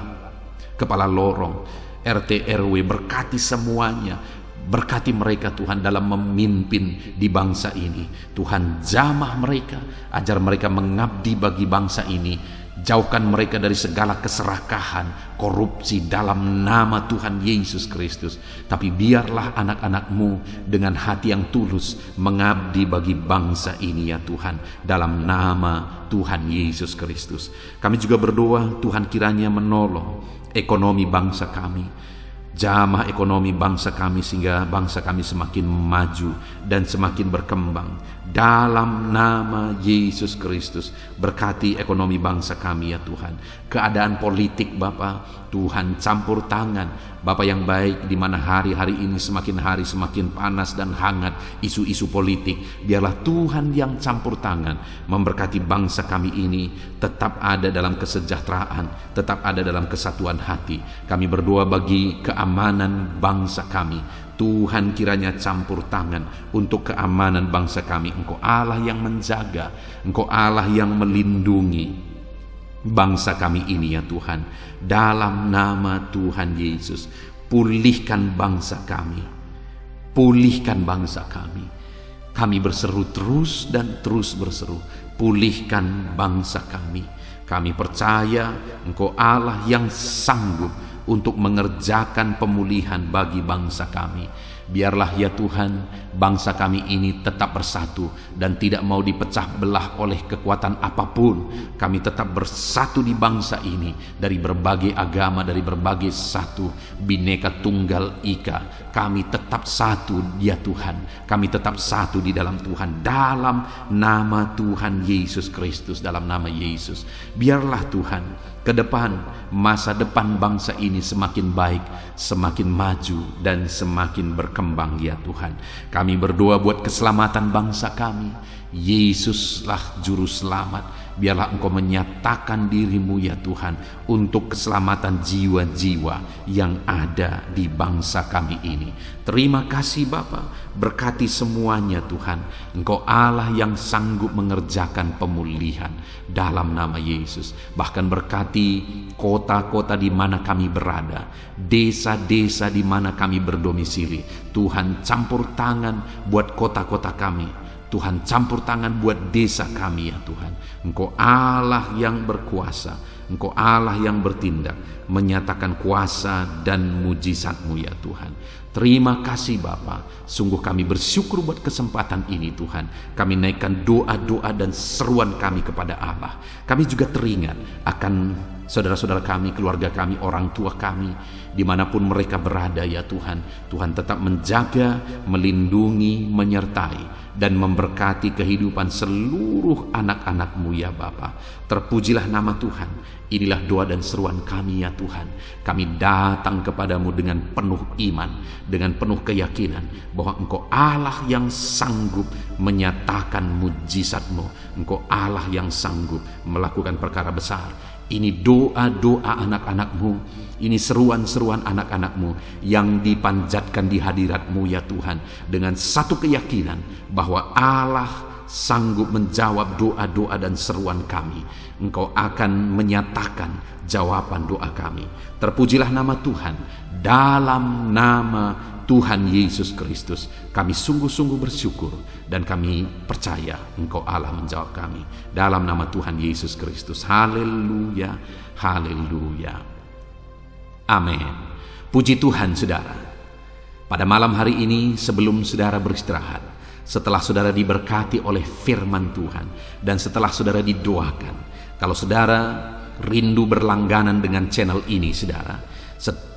A: kepala lorong, RT RW. Berkati semuanya. Berkati mereka Tuhan dalam memimpin di bangsa ini. Tuhan jamah mereka, ajar mereka mengabdi bagi bangsa ini. Jauhkan mereka dari segala keserakahan, korupsi dalam nama Tuhan Yesus Kristus. Tapi biarlah anak-anak-Mu dengan hati yang tulus mengabdi bagi bangsa ini ya Tuhan, dalam nama Tuhan Yesus Kristus. Kami juga berdoa Tuhan kiranya menolong ekonomi bangsa kami. Jamah ekonomi bangsa kami sehingga bangsa kami semakin maju dan semakin berkembang. Dalam nama Yesus Kristus, berkati ekonomi bangsa kami ya Tuhan. Keadaan politik Bapa, Tuhan campur tangan. Bapa yang baik, di mana hari-hari ini semakin hari semakin panas dan hangat isu-isu politik. Biarlah Tuhan yang campur tangan memberkati bangsa kami ini tetap ada dalam kesejahteraan, tetap ada dalam kesatuan hati. Kami berdoa bagi keamanan bangsa kami. Tuhan kiranya campur tangan untuk keamanan bangsa kami. Engkau Allah yang menjaga, Engkau Allah yang melindungi bangsa kami ini ya Tuhan. Dalam nama Tuhan Yesus, pulihkan bangsa kami, pulihkan bangsa kami. Kami berseru terus dan terus berseru, pulihkan bangsa kami. Kami percaya Engkau Allah yang sanggup untuk mengerjakan pemulihan bagi bangsa kami. Biarlah ya Tuhan, bangsa kami ini tetap bersatu dan tidak mau dipecah belah oleh kekuatan apapun. Kami tetap bersatu di bangsa ini, dari berbagai agama, dari berbagai satu, Bhinneka Tunggal Ika. Kami tetap satu ya Tuhan, kami tetap satu di dalam Tuhan, dalam nama Tuhan Yesus Kristus, dalam nama Yesus. Biarlah Tuhan, ke depan, masa depan bangsa ini semakin baik, semakin maju dan semakin berkembang ya Tuhan. Kami berdoa buat keselamatan bangsa kami. Yesuslah juru selamat. Biarlah Engkau menyatakan diri-Mu ya Tuhan untuk keselamatan jiwa-jiwa yang ada di bangsa kami ini. Terima kasih Bapa, berkati semuanya Tuhan. Engkau Allah yang sanggup mengerjakan pemulihan dalam nama Yesus. Bahkan berkati kota-kota di mana kami berada, desa-desa di mana kami berdomisili. Tuhan campur tangan buat kota-kota kami. Tuhan campur tangan buat desa kami ya Tuhan. Engkau Allah yang berkuasa, Engkau Allah yang bertindak, menyatakan kuasa dan mujizat-Mu ya Tuhan. Terima kasih Bapa. Sungguh kami bersyukur buat kesempatan ini Tuhan. Kami naikkan doa-doa dan seruan kami kepada Allah. Kami juga teringat akan saudara-saudara kami, keluarga kami, orang tua kami, dimanapun mereka berada ya Tuhan. Tuhan tetap menjaga, melindungi, menyertai dan memberkati kehidupan seluruh anak-anak-Mu ya Bapa. Terpujilah nama Tuhan. Inilah doa dan seruan kami ya Tuhan. Kami datang kepadamu dengan penuh iman, dengan penuh keyakinan bahwa Engkau Allah yang sanggup menyatakan mujizat-Mu. Engkau Allah yang sanggup melakukan perkara besar. Ini doa-doa anak-anak-Mu, ini seruan-seruan anak-anak-Mu yang dipanjatkan di hadirat-Mu ya Tuhan, dengan satu keyakinan bahwa Allah sanggup menjawab doa-doa dan seruan kami. Engkau akan menyatakan jawaban doa kami. Terpujilah nama Tuhan. Dalam nama Tuhan Yesus Kristus kami sungguh-sungguh bersyukur dan kami percaya Engkau Allah menjawab kami. Dalam nama Tuhan Yesus Kristus. Haleluya, haleluya. Amin. Puji Tuhan saudara. Pada malam hari ini sebelum saudara beristirahat, setelah saudara diberkati oleh firman Tuhan, dan setelah saudara didoakan, kalau saudara rindu berlangganan dengan channel ini saudara,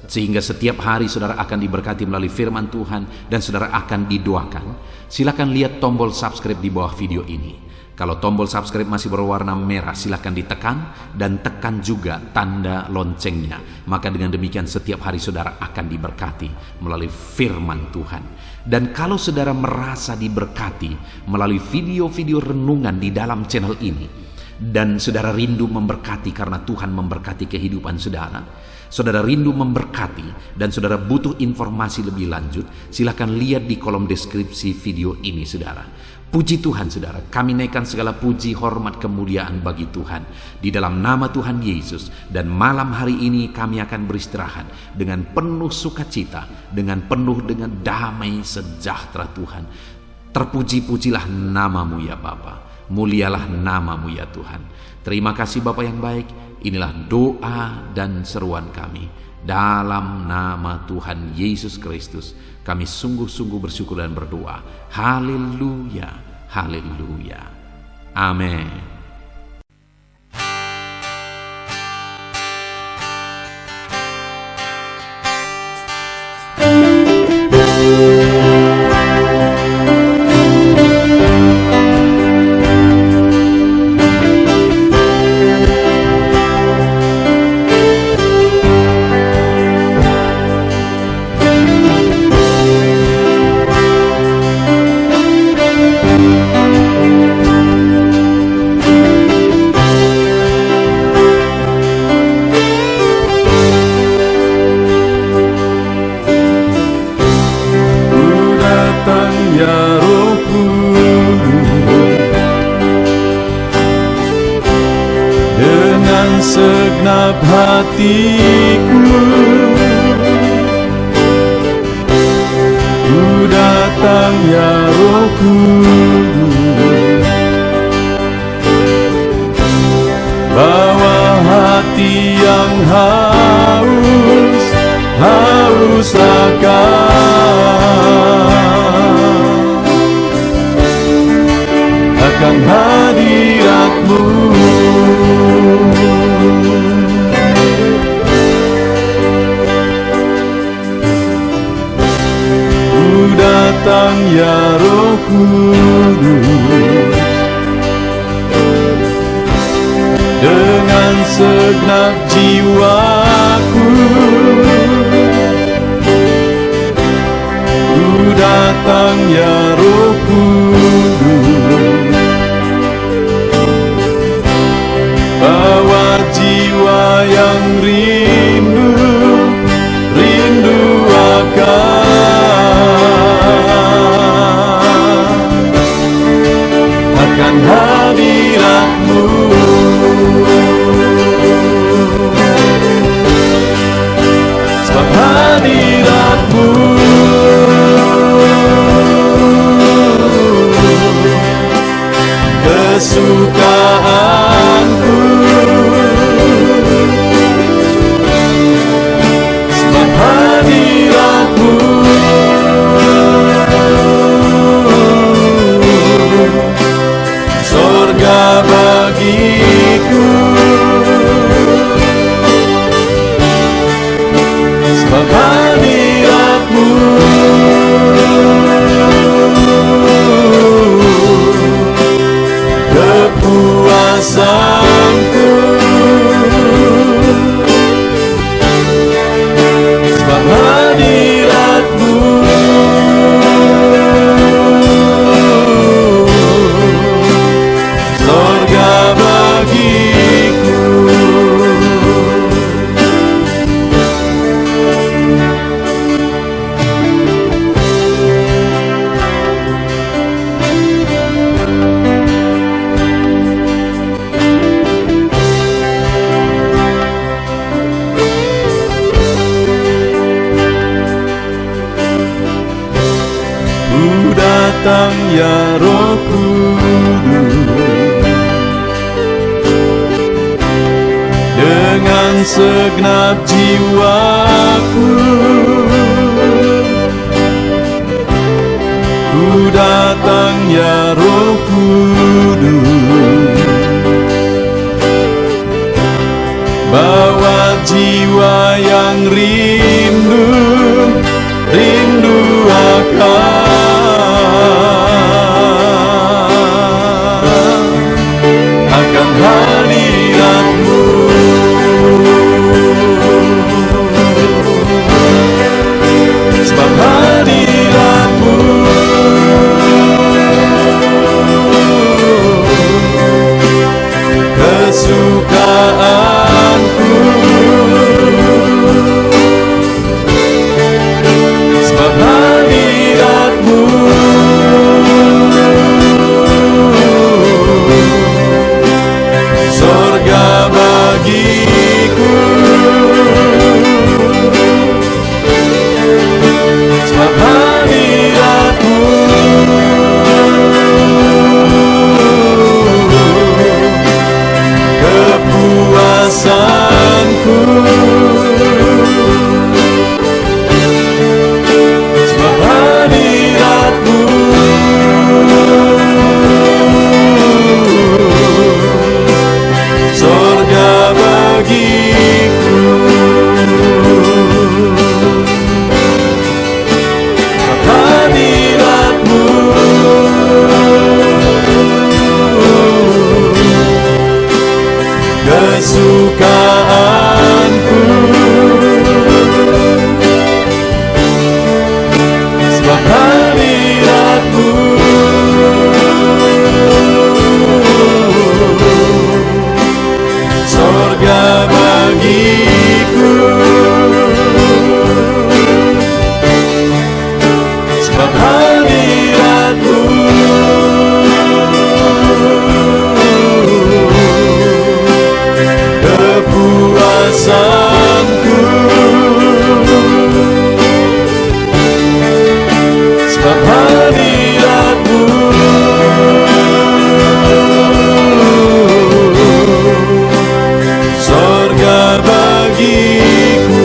A: sehingga setiap hari saudara akan diberkati melalui firman Tuhan dan saudara akan didoakan, silakan lihat tombol subscribe di bawah video ini. Kalau tombol subscribe masih berwarna merah, silakan ditekan dan tekan juga tanda loncengnya. Maka dengan demikian setiap hari saudara akan diberkati melalui firman Tuhan. Dan kalau saudara merasa diberkati melalui video-video renungan di dalam channel ini, dan saudara rindu memberkati karena Tuhan memberkati kehidupan saudara, saudara rindu memberkati dan saudara butuh informasi lebih lanjut, silakan lihat di kolom deskripsi video ini saudara. Puji Tuhan saudara, kami naikkan segala puji, hormat, kemuliaan bagi Tuhan di dalam nama Tuhan Yesus. Dan malam hari ini kami akan beristirahat dengan penuh sukacita, dengan damai sejahtera Tuhan. Terpuji-pujilah namamu ya Bapa, mulialah namamu ya Tuhan. Terima kasih Bapa yang baik. Inilah doa dan seruan kami dalam nama Tuhan Yesus Kristus. Kami sungguh-sungguh bersyukur dan berdoa. Haleluya, haleluya. Amin.
C: Segenap hatiku ku datang ya Roh Kudus, bawa hati yang haus akan hadirat-Mu. Datang ya Roh Kudus, dengan segenap jiwaku ku datang ya Roh Kudus, bawa jiwa yang rindu akan hadirat-Mu. Sebab hadirat-Mu kesukaanku, sebab hadirat-Mu surga bagiku, sebab hadirat-Mu kepuasanku, sebab hadirat-Mu surga bagiku. Ku datang ya Roh Kudus, dengan segenap jiwaku ku datang datang ya Roh Kudus, bawa jiwa yang rindu akan hadirat-Mu. Sebab hadirat-Mu kesukaanku, sebab hadirat-Mu sorga bagiku, sebab hadirat-Mu kepuasanku, sebab hadirat-Mu sorga bagiku, sebab hadirat-Mu kesukaanku, sebab hadirat-Mu sorga bagiku, sebab hadirat-Mu kepuasanku, sebab hadirat-Mu sorga bagiku.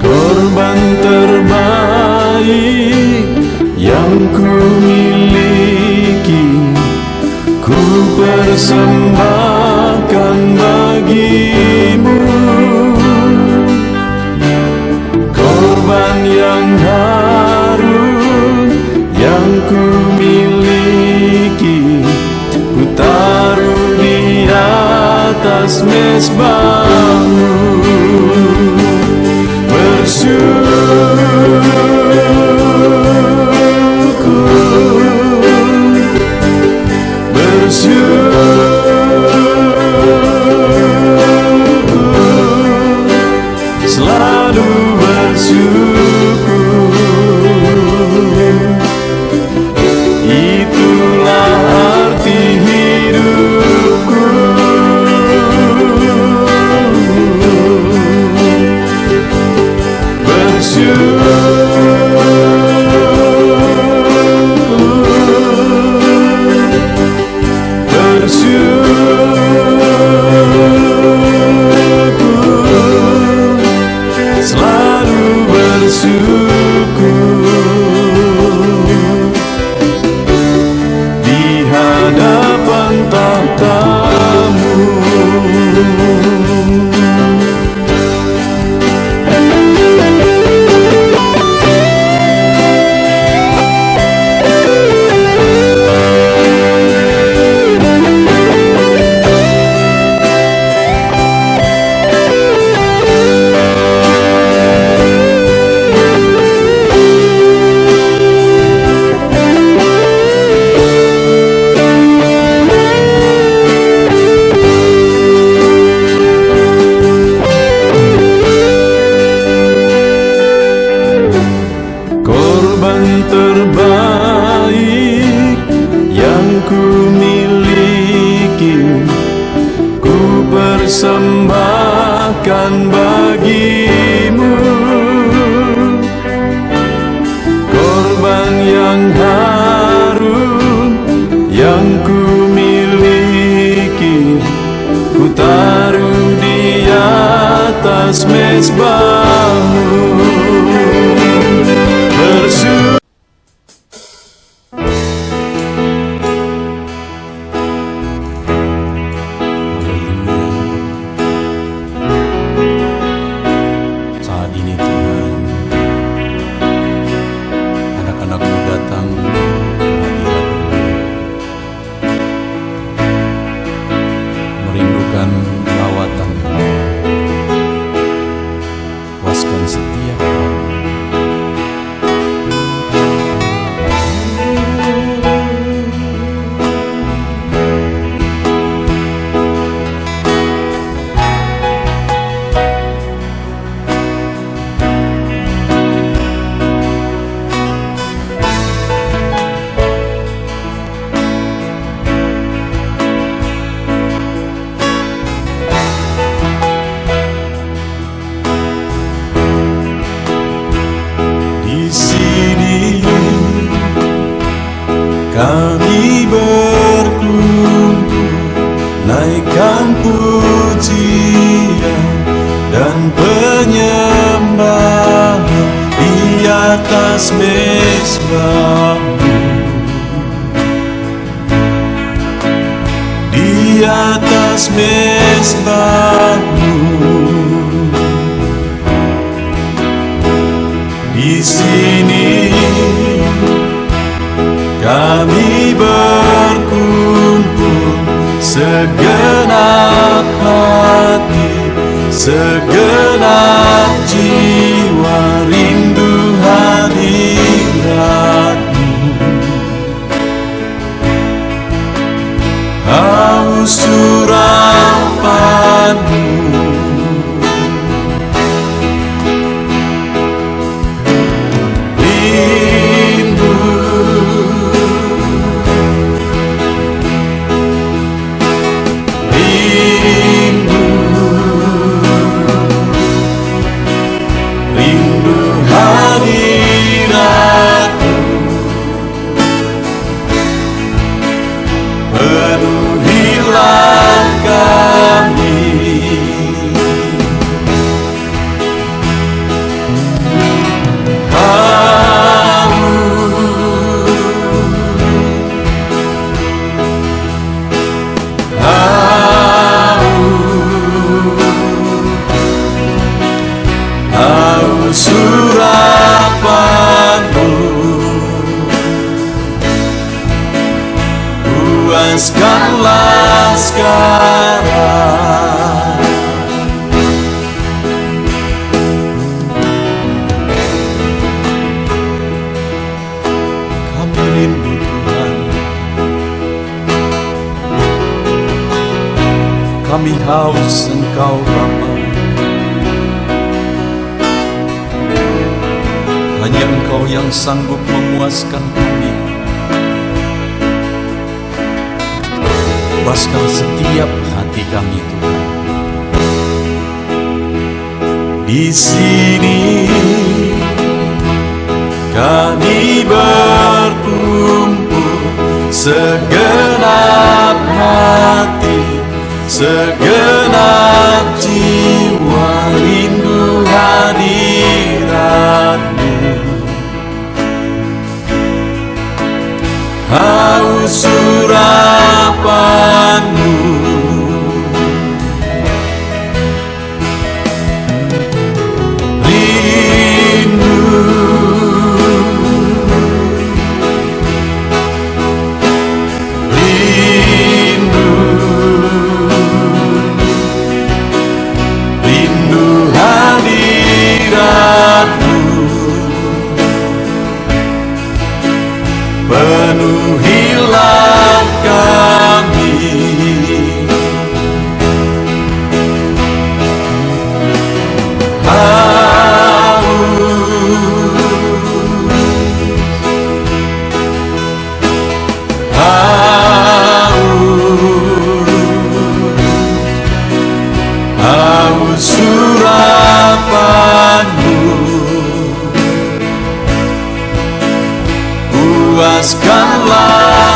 C: Korban terbaik yang ku miliki, ku persembahkan bagi-Mu. Korban yang harum yang ku miliki, ku taruh di atas mezbah-Mu. Selalu bersyukur, itulah arti hidupku. persembahkan bagimu korban yang harum yang ku miliki, ku taruh di atas mezbahmu.
A: Saat ini Tuhan, anak-anak-Mu datang ke hadirat-Mu, merindukan lawatan-Mu. Puaskan setiap kami.
C: Kami berkumpul, naikkan pujian dan penyembahan di atas mezbah-Mu, di atas mezbah-Mu. Di sini kami berkumpul, segenap hati, segenap jiwa, rindu hadirat-Mu. Haus urapan-Mu, penuhilah kami. Haus urapan-Mu, puaskanlah sekarang. Kami rindu Tuhan, kami haus Engkau Bapa. Hanya Engkau yang sanggup memuaskan kami. Puaskan setiap hati kami Tuhan. Di sini kami berkumpul, segenap hati, segenap jiwa, rindu hadirat-Mu. Haus urapan-Mu, rindu, rindu,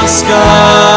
C: memuaskan.